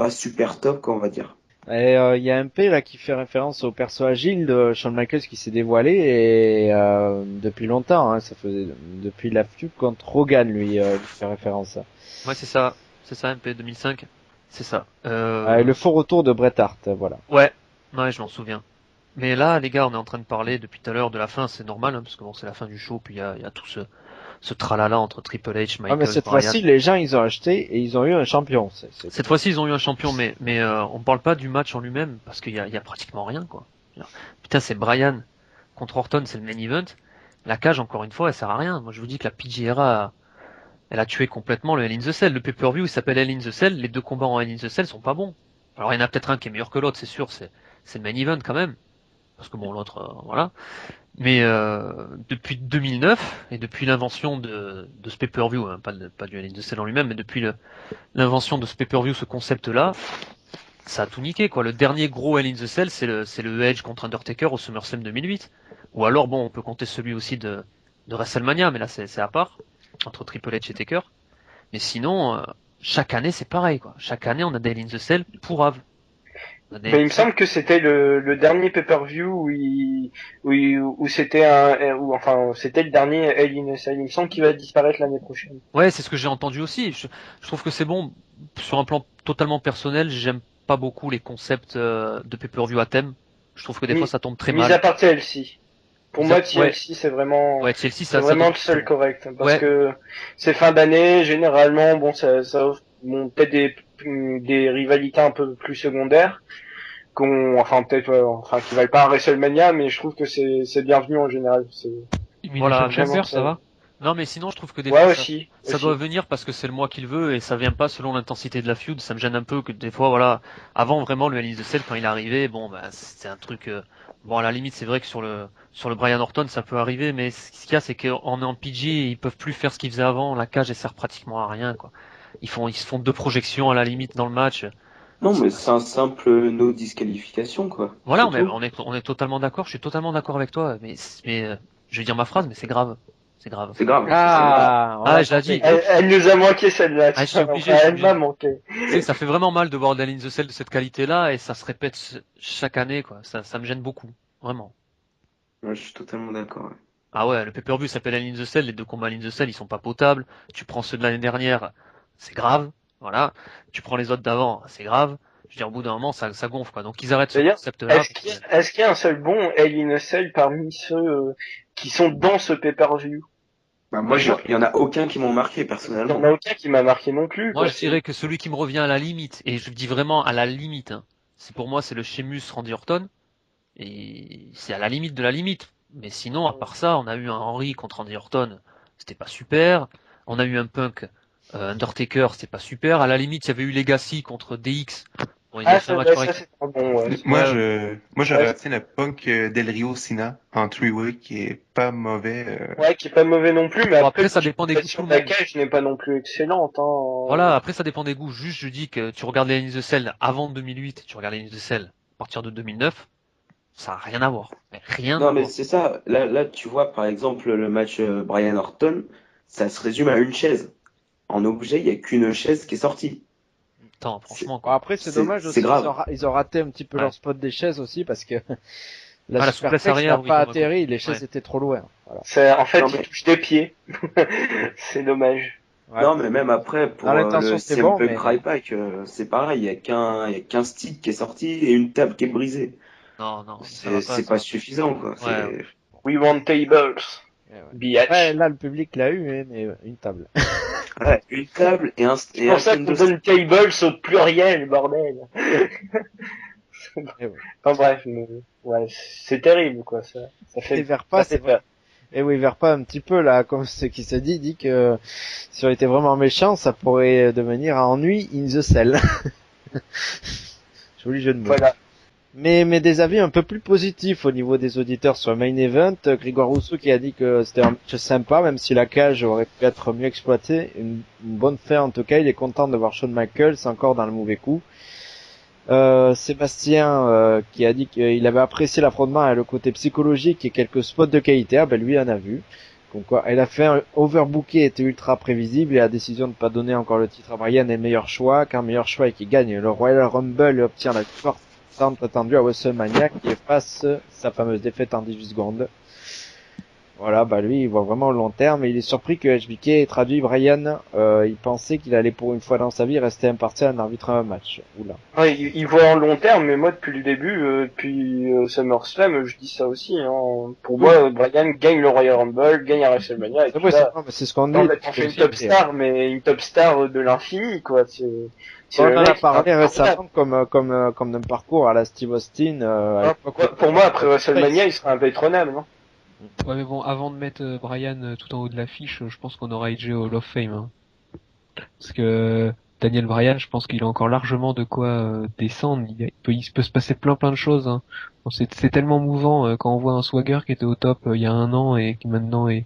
super top, quoi, on va dire. Et il y a un P là qui fait référence au perso agile de Shawn Michaels qui s'est dévoilé et depuis longtemps, hein, ça faisait depuis la feud contre Hogan lui, il fait référence. Ouais, c'est ça, MP 2005, c'est ça. Le faux retour de Bret Hart, voilà. Ouais, ouais, je m'en souviens. Mais là, les gars, on est en train de parler depuis tout à l'heure de la fin, c'est normal, hein, parce que bon, c'est la fin du show, puis il y a tout ce tralala entre Triple H, Ah mais Michaels, cette Bryan. fois-ci, les gens ils ont acheté et ils ont eu un champion. Cette fois-ci, ils ont eu un champion, mais on parle pas du match en lui-même, parce qu'il y a pratiquement rien, quoi. Putain, c'est Bryan contre Orton, c'est le main event. La cage, encore une fois, elle sert à rien. Moi, je vous dis que la PG-era, elle a tué complètement le Hell in the Cell. Le pay-per-view, il s'appelle Hell in the Cell. Les deux combats en Hell in the Cell sont pas bons. Alors, il y en a peut-être un qui est meilleur que l'autre, c'est sûr, c'est le main event quand même. Parce que bon, l'autre, voilà. Mais depuis 2009 et depuis l'invention de ce pay-per-view, hein, pas du Hell in the Cell en lui-même, mais depuis l'invention de ce pay-per-view, ce concept-là, ça a tout niqué, quoi. Le dernier gros Hell in the Cell, c'est le Edge contre Undertaker au SummerSlam 2008. Ou alors, bon, on peut compter celui aussi de WrestleMania, mais là, c'est à part, entre Triple H et Taker. Mais sinon, chaque année, c'est pareil, quoi. Chaque année, on a des Hell in the Cell pourraves. Ben, il me semble que c'était le dernier pay-per-view où c'était enfin, c'était le dernier Hell in a Cell. Il me semble qu'il va disparaître l'année prochaine. Ouais, c'est ce que j'ai entendu aussi. Je trouve que c'est bon. Sur un plan totalement personnel, j'aime pas beaucoup les concepts de pay-per-view à thème. Je trouve que des fois ça tombe très Mis mal. à part TLC. Pour moi, TLC, c'est vraiment, TLC, c'est vraiment le seul correct. Parce Ouais. que c'est fin d'année, généralement, bon, ça offre, bon, peut-être des rivalités un peu plus secondaires, qui valent pas un WrestleMania, mais je trouve que c'est bienvenu en général. Voilà, Chamber, ça va? Non, mais sinon, je trouve que des Ouais, fois, aussi. ça doit venir parce que c'est le mois qu'il veut et ça vient pas selon l'intensité de la feud. Ça me gêne un peu que des fois, voilà, avant vraiment le Hell in the Cell quand il est arrivé, bon, bah, c'est un truc, bon, à la limite, c'est vrai que sur le Brian Orton, ça peut arriver, mais ce qu'il y a, c'est qu'en est en PG, ils peuvent plus faire ce qu'ils faisaient avant. La cage, elle sert pratiquement à rien, quoi. Ils se font 2 projections à la limite dans le match. Non, mais c'est un simple no disqualification, quoi. Voilà, C'est tout. on est totalement d'accord. Je suis totalement d'accord avec toi, mais je vais dire ma phrase, mais c'est grave. C'est grave. C'est grave. Je l'ai dit. Elle nous a manqué celle-là. Ah, je suis obligé, Elle m'a manqué. Tu sais, ça fait vraiment mal de voir Hell in the Cell de cette qualité-là et ça se répète chaque année, quoi. Ça me gêne beaucoup. Vraiment. Ouais, je suis totalement d'accord. Ouais. Ah ouais, le pay-per-view s'appelle Hell in the Cell, les 2 combats Hell in the Cell, ils sont pas potables. Tu prends ceux de l'année dernière, c'est grave. Voilà. Tu prends les autres d'avant, c'est grave. Je veux dire, au bout d'un moment, ça gonfle, quoi. Donc, ils arrêtent ce concept-là. Est-ce qu'il y a un seul bon Hell in a Cell parmi ceux qui sont dans ce pay-per-view? Bah, moi, il y en a aucun qui m'ont marqué, personnellement. Il y en a aucun qui m'a marqué non plus. Moi, je dirais que celui qui me revient à la limite, et je dis vraiment à la limite, hein, pour moi, c'est le Sheamus Randy Orton. Et c'est à la limite de la limite. Mais sinon, à part ça, on a eu un Henry contre Randy Orton, c'était pas super. On a eu un Punk Undertaker, c'était pas super. À la limite, il y avait eu Legacy contre DX. Bon, il a fait un match correct. Ça, c'est pas bon, ouais. Moi, j'aurais retenu le Punk Del Rio Sina en 3-way qui est pas mauvais. Ouais, qui est pas mauvais non plus, mais bon, après ça dépend des goûts. La cage n'est pas non plus excellente, hein. Voilà, après ça dépend des goûts. Juste, je dis que tu regardes les Hell in the Cell avant 2008, tu regardes les Hell in the Cell à partir de 2009, ça a rien à voir. Non, mais c'est ça. Là, tu vois, par exemple, le match Brian Orton, ça se résume à une chaise. En objet, il y a qu'une chaise qui est sortie. Attends, franchement. Bon, après, c'est dommage aussi. Ils ont raté un petit peu leur spot des chaises aussi parce que la Superplex n'a pas atterri, les chaises étaient trop loin. Voilà. En fait, ils touchent des pieds. C'est dommage. Ouais. Non, mais même après, pour le CM Punk Ryback, c'est pareil, il y a qu'un stick qui est sorti et une table qui est brisée. Non, c'est pas suffisant, quoi. Ouais. We want tables. Ouais, là, le public l'a eu, mais une table. Ouais, une table et un stick. C'est pour ça qu'on donne tables au pluriel, bordel. Enfin bref, mais, ouais, c'est terrible, quoi, ça fait. Et Verpa, c'est vrai. Et oui, Verpa, un petit peu, là, comme ce qui se dit que si on était vraiment méchant, ça pourrait devenir un ennui in the cell. Joli jeu de mots. Voilà. Mais des avis un peu plus positifs au niveau des auditeurs sur le main event. Grégoire Rousseau qui a dit que c'était un match sympa, même si la cage aurait pu être mieux exploitée. Une bonne fin en tout cas. Il est content de voir Shawn Michaels encore dans le mauvais coup. Sébastien qui a dit qu'il avait apprécié l'affrontement et le côté psychologique et quelques spots de qualité. Ah ben lui en a vu. Donc quoi, elle a fait un overbooké, était ultra prévisible et la décision de ne pas donner encore le titre à Brian est le meilleur choix, car meilleur choix est qui gagne le Royal Rumble et obtient la victoire tant attendu à WrestleMania qui efface sa fameuse défaite en 18 secondes. Voilà, bah lui il voit vraiment le long terme et il est surpris que HBK ait traduit Brian. Il pensait qu'il allait pour une fois dans sa vie rester impartial en arbitrant un match. Oula. Ouais, il voit en long terme, mais moi depuis le début, depuis SummerSlam, je dis ça aussi. Hein. Pour moi, Brian gagne le Royal Rumble, gagne à WrestleMania. C'est ce qu'on dit. On fait une top star, mais une top star de l'infini, quoi. On en a parlé récemment comme d'un parcours à la Steve Austin. Pour moi, après WrestleMania, il sera impétronnable, non? Ouais, mais bon, avant de mettre Brian tout en haut de l'affiche, je pense qu'on aura AJ Hall of Fame. Hein. Parce que Daniel Bryan, je pense qu'il a encore largement de quoi descendre. Il peut se passer plein de choses. Hein. Bon, c'est tellement mouvant quand on voit un Swagger qui était au top il y a un an et qui maintenant est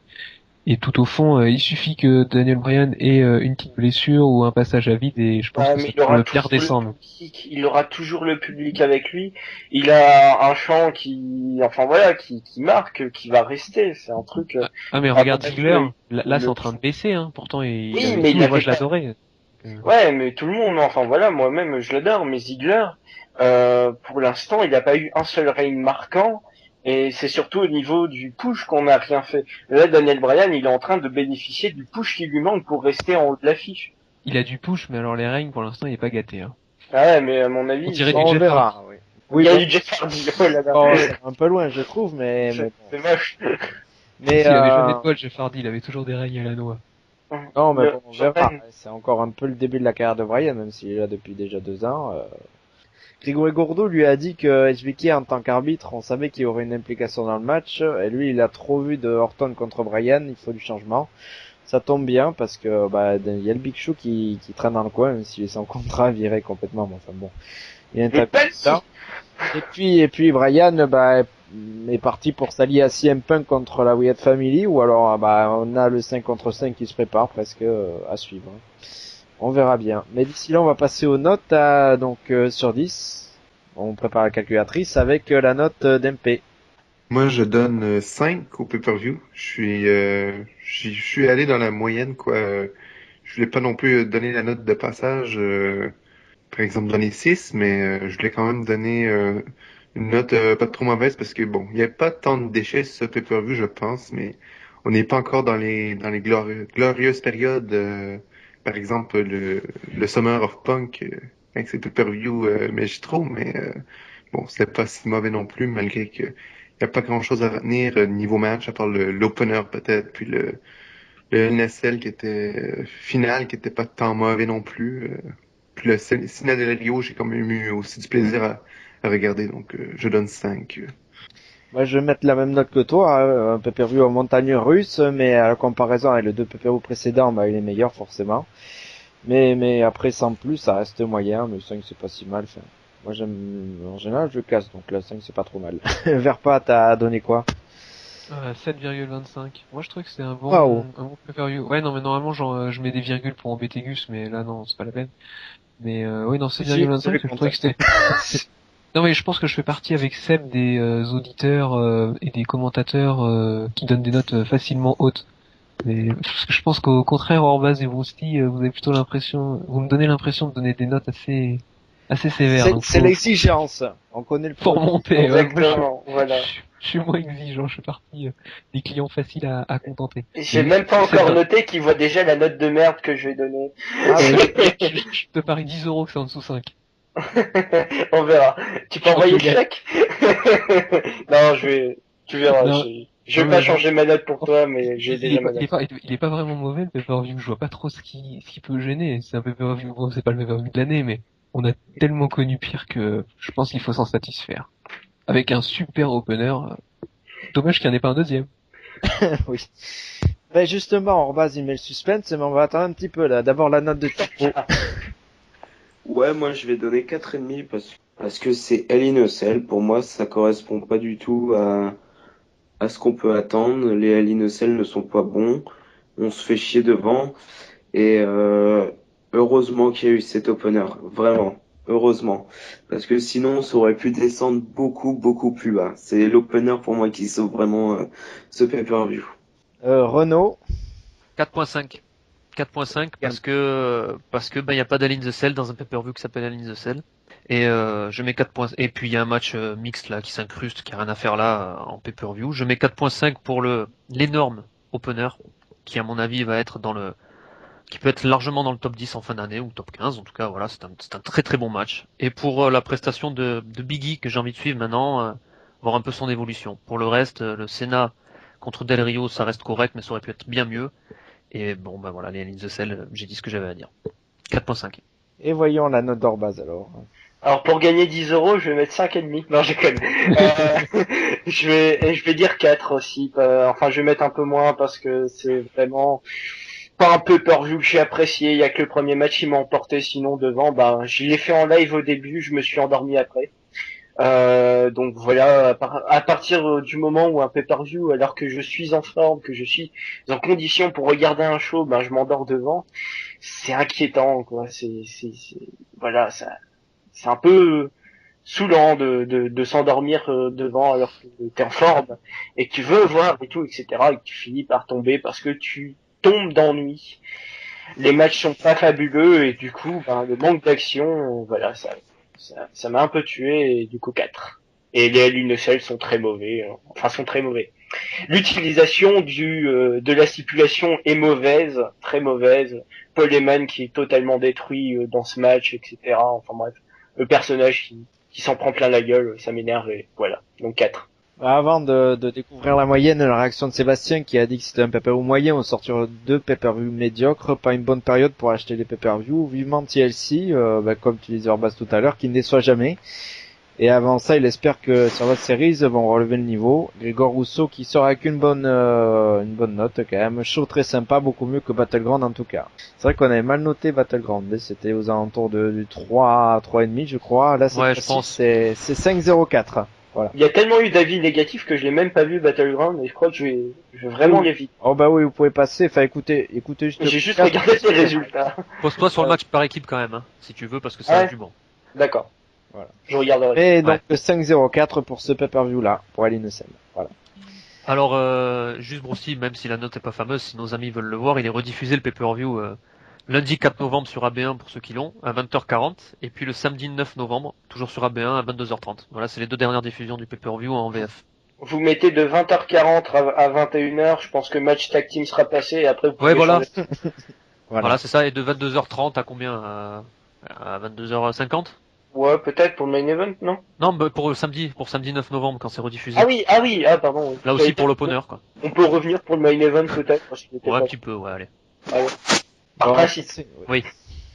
tout au fond. Il suffit que Daniel Bryan ait une petite blessure ou un passage à vide et je pense que ça peut le faire descendre. Il aura toujours le public avec lui. Il a un chant qui marque, qui va rester. C'est un truc. Mais regarde Ziggler. Là, c'est en train de baisser. Hein. Pourtant, moi, je l'adorais. Ouais, mais tout le monde. Enfin voilà, moi-même, je l'adore. Mais Ziggler, pour l'instant, il n'a pas eu un seul reign marquant. Et c'est surtout au niveau du push qu'on n'a rien fait. Là, Daniel Bryan, il est en train de bénéficier du push qui lui manque pour rester en haut de l'affiche. Il a du push, mais alors les règnes, pour l'instant, il est pas gâté. Hein. Ah ouais, mais à mon avis, on dirait on verra. Oui. Oui, il y a bon. eu Jeff Hardy. Oh là là. Oh, c'est un peu loin, je trouve, mais bon. C'est moche. Mais, S'il avait jamais de bol, Jeff Hardy, il avait toujours des règnes à la noix. non, mais Le- bon, on verra. C'est encore un peu le début de la carrière de Bryan, même s'il est là depuis déjà 2 ans. Grégory Gourdeau lui a dit que HBK, en tant qu'arbitre, on savait qu'il y aurait une implication dans le match, et lui, il a trop vu de Orton contre Bryan, il faut du changement. Ça tombe bien, parce que, bah, il y a le Big Show qui traîne dans le coin, même s'il est sans contrat, viré complètement, mais enfin bon. Il y a un Le tapis là. Et puis Bryan, bah, est parti pour s'allier à CM Punk contre la Wyatt Family, ou alors, bah, on a le 5 contre 5 qui se prépare presque à suivre. On verra bien. Mais d'ici là, on va passer aux notes donc sur 10. On prépare la calculatrice avec la note d'MP. Moi, je donne 5 au pay-per-view. Je suis allé dans la moyenne, quoi. Je voulais pas non plus donner la note de passage, par exemple donner 6, mais je voulais quand même donner une note pas trop mauvaise parce que bon, il n'y a pas tant de déchets sur ce pay-per-view, je pense, mais on n'est pas encore dans les glorieuses périodes. Par exemple, le Summer of Punk avec ses pay-per-view, mais je trouve, mais bon, c'était pas si mauvais non plus, malgré que il n'y a pas grand-chose à retenir niveau match, à part l'opener peut-être, puis le NSL qui était final, qui était pas tant mauvais non plus. Puis le Cena del Rio, j'ai quand même eu aussi du plaisir à regarder, donc je donne 5. Moi, je vais mettre la même note que toi, hein, un pay-per-view en montagne russe, mais à la comparaison avec les deux pay-per-view précédents, bah, il est meilleur forcément. Mais après, sans plus, ça reste moyen, mais 5 c'est pas si mal. Enfin, moi, j'aime, en général, je casse, donc là, 5 c'est pas trop mal. Verpa, t'as donné quoi? 7,25. Moi je trouve que c'est Waouh. un bon pay-per-view. Ouais, non, mais normalement genre, je mets des virgules pour embêter Gus, mais là non, c'est pas la peine. Mais oui, non, Si, 7,25, je je trouvais que c'était... Non mais je pense que je fais partie avec Seb des auditeurs et des commentateurs qui donnent des notes facilement hautes. Mais parce que je pense qu'au contraire, Orbaz et Vrousty, vous avez plutôt l'impression, vous me donnez l'impression de donner des notes assez sévères. Donc C'est l'exigence. On connaît le pour produit. monter. Ouais, moi, Exactement, voilà. je suis moins exigeant, je fais partie des clients faciles à contenter. J'ai Mais même pas c'est encore bien. noté qu'il voit déjà la note de merde que je vais donner. Ah ouais. Je te parie 10 euros que c'est en dessous 5. On verra. Tu peux Je envoyer le pense que chèque? Non, tu verras. Non, Je vais non, pas mais changer ma note pour toi, mais j'ai il est déjà pas, ma note. il est pas vraiment mauvais le pay-per-view. Je vois pas trop ce qui peut gêner. C'est un pay-per-view, bon, c'est pas le pay-per-view de l'année, mais on a tellement connu pire que je pense qu'il faut s'en satisfaire. Avec un super opener. Dommage qu'il n'y en ait pas un deuxième. Oui. Ben justement, Orbaz, il met le suspense, mais on va attendre un petit peu là. D'abord la note de Thibaut. Ouais, moi je vais donner 4,5 parce que c'est Hell in a Cell. Pour moi, ça correspond pas du tout à ce qu'on peut attendre. Les Hell in a Cell ne sont pas bons. On se fait chier devant. Et heureusement qu'il y a eu cet opener. Vraiment. Heureusement. Parce que sinon, ça aurait pu descendre beaucoup, beaucoup plus bas. C'est l'opener pour moi qui sauve vraiment ce pay-per-view. Renaud. 4.5. 4.5 parce que ben il y a pas d'All in the Cell dans un pay-per-view qui s'appelle All in the Cell et je mets 4 points et puis il y a un match mixte là qui s'incruste qui a rien à faire là en pay-per-view. Je mets 4.5 pour l'énorme opener qui à mon avis va être qui peut être largement dans le top 10 en fin d'année ou top 15 en tout cas voilà, c'est un très très bon match. Et pour la prestation de Biggie que j'ai envie de suivre maintenant, voir un peu son évolution. Pour le reste, le Cena contre Del Rio, ça reste correct mais ça aurait pu être bien mieux. Et bon, ben voilà, les All in the Cell, j'ai dit ce que j'avais à dire. 4.5. Et voyons la note d'Orbaz alors. Alors pour gagner 10 euros, je vais mettre 5,5. Non, je déconne. Je vais dire 4 aussi. Enfin, je vais mettre un peu moins parce que c'est vraiment pas un pay-per-view que j'ai apprécié. Il y a que le premier match qui m'a emporté. Sinon devant, ben je l'ai fait en live au début, je me suis endormi après. Donc voilà, à partir du moment où un pay-per-view, alors que je suis en forme, que je suis en condition pour regarder un show, ben je m'endors devant. C'est inquiétant, quoi. Voilà, ça, c'est un peu saoulant de s'endormir devant alors que t'es en forme et que tu veux voir et tout, etc. et que tu finis par tomber parce que tu tombes d'ennui. Les matchs sont pas fabuleux et du coup, ben le manque d'action, voilà, ça m'a un peu tué et du coup 4. Et les Lunocell sont très mauvais, enfin sont très mauvais. L'utilisation de la stipulation est mauvaise, très mauvaise. Paul Heyman qui est totalement détruit dans ce match, etc. Enfin bref, le personnage qui s'en prend plein la gueule, ça m'énerve et voilà. Donc 4. Avant de découvrir la moyenne, la réaction de Sébastien qui a dit que c'était un pay-per-view moyen, on sort sur 2 pay-per-view médiocres, pas une bonne période pour acheter les pay-per-view, vivement TLC, comme tu disais Orbas tout à l'heure, qui ne déçoit jamais. Et avant ça, il espère que Survivor Series vont relever le niveau. Grégor Rousseau qui sort avec une bonne note quand même. Show très sympa, beaucoup mieux que Battleground en tout cas. C'est vrai qu'on avait mal noté Battleground, c'était aux alentours du 3,5 je crois. Là, ouais, je pense. C'est 5,04. Voilà. Il y a tellement eu d'avis négatifs que je l'ai même pas vu Battleground et je crois que je vais vraiment l'éviter. Oh bah oui, vous pouvez passer, enfin écoutez juste. J'ai juste regardé les résultats. Pose-toi sur le match par équipe quand même, hein, si tu veux, parce que c'est argument. D'accord. Voilà. Je regarderai. Et donc 5,04 pour ce pay-per-view là, pour Hell in a Cell. Voilà. Alors, juste Broussi, même si la note est pas fameuse, si nos amis veulent le voir, il est rediffusé le pay-per-view lundi 4 novembre sur AB1 pour ceux qui l'ont, à 20h40, et puis le samedi 9 novembre, toujours sur AB1 à 22h30. Voilà, c'est les 2 dernières diffusions du pay-per-view en VF. Vous mettez de 20h40 à 21h, je pense que match tag team sera passé et après vous pouvez voilà. changer. Voilà, c'est ça, et de 22h30 à combien à 22h50 Ouais, peut-être pour le main event, non? Non, bah, pour samedi 9 novembre quand c'est rediffusé. Pardon. Là aussi pour l'opener, quoi. On peut revenir pour le main event peut-être. Ouais, un petit peu, ouais, allez. Ah ouais. Par principe. Oui.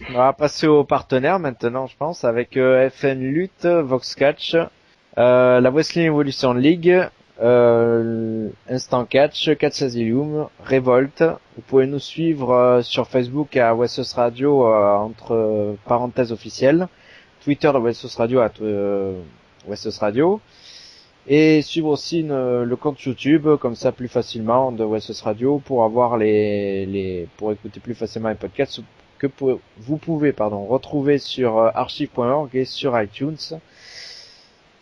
On va passer aux partenaires maintenant, je pense, avec FN Lutte, Vox Catch, la Wrestling Evolution League, Instant Catch, Catch Asylum, Revolt. Vous pouvez nous suivre sur Facebook à Wessos Radio entre parenthèses officielles, Twitter de Wessos Radio à Wessos Radio, et suivre aussi le compte YouTube comme ça plus facilement de Wessos Radio pour avoir pour écouter plus facilement les podcasts que vous pouvez retrouver sur archive.org et sur iTunes.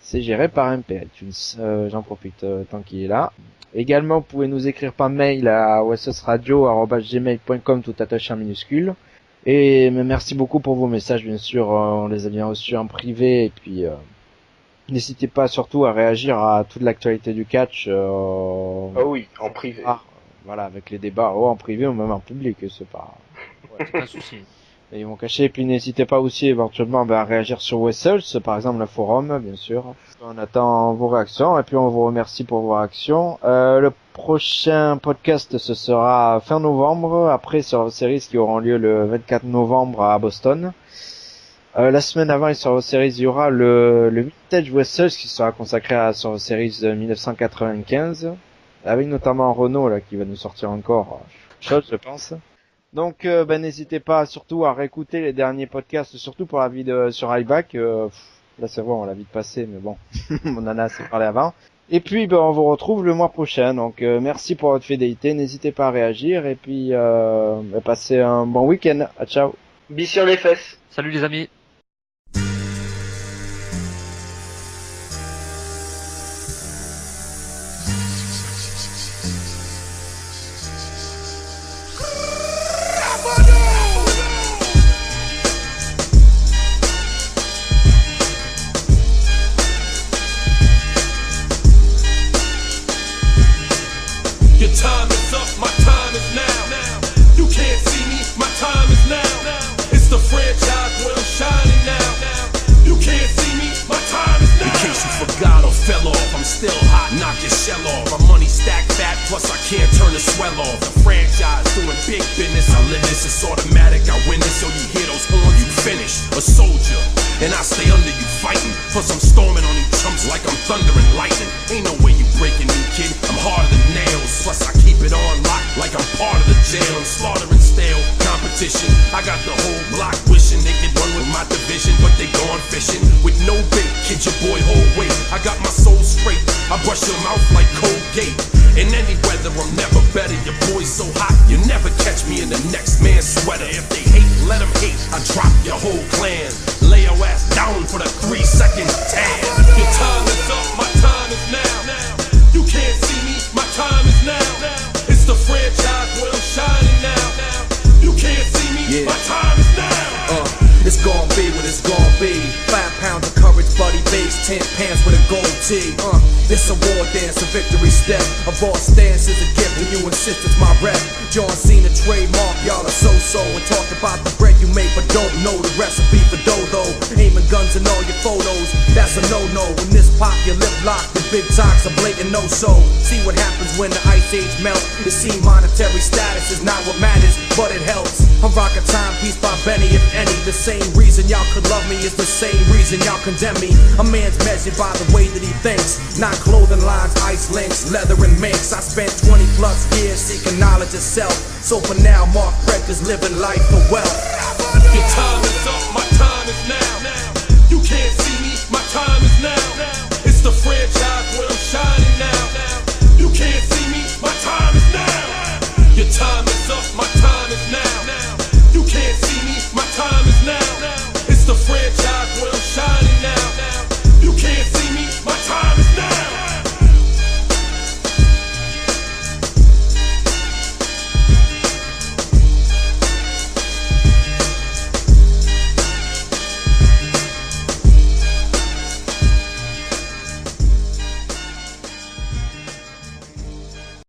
C'est géré par MP iTunes. J'en profite tant qu'il est là. Également, vous pouvez nous écrire par mail à wessosradio@gmail.com tout attaché en minuscule. Et merci beaucoup pour vos messages, bien sûr, on les a bien reçus en privé et puis n'hésitez pas surtout à réagir à toute l'actualité du catch. Ah oui, en privé. Voilà, avec les débats, en privé ou même en public, c'est pas. Ouais, c'est pas un souci. Et ils vont cacher, et puis n'hésitez pas aussi éventuellement à réagir sur Wessels, par exemple le forum, bien sûr. On attend vos réactions, et puis on vous remercie pour vos réactions. Le prochain podcast, ce sera fin novembre, après sur Series qui auront lieu le 24 novembre à Boston. La semaine avant les Survivor Series, il y aura le Vintage Wessels qui sera consacré à Survivor Series 1995, avec notamment Renaud là qui va nous sortir encore chose, je pense. Donc n'hésitez pas surtout à réécouter les derniers podcasts, surtout pour la vie sur iBack. Là c'est vrai, on l'a vite passé, mais bon, on en a assez parlé avant. Et puis on vous retrouve le mois prochain. Donc merci pour votre fidélité, n'hésitez pas à réagir et puis passez un bon week-end. Ciao. Bis sur les fesses. Salut les amis. This a war dance, a victory step. A boss stance is a gift and you insist it's my rep. John Cena trademark, y'all are so-so. And talk about the bread you make but don't know the recipe for dodo. Aiming guns in all your photos, that's your lip lock, the big talks are blatant no-so. See what happens when the ice age melt. It seems monetary status is not what matters, but it helps. I'm rocking Timepiece by Benny, if any. The same reason y'all could love me is the same reason y'all condemn me. A man's measured by the way that he thinks, not clothing lines, ice links, leather and minks. I spent 20 plus years seeking knowledge of self. So for now, Mark Fred is living life for wealth.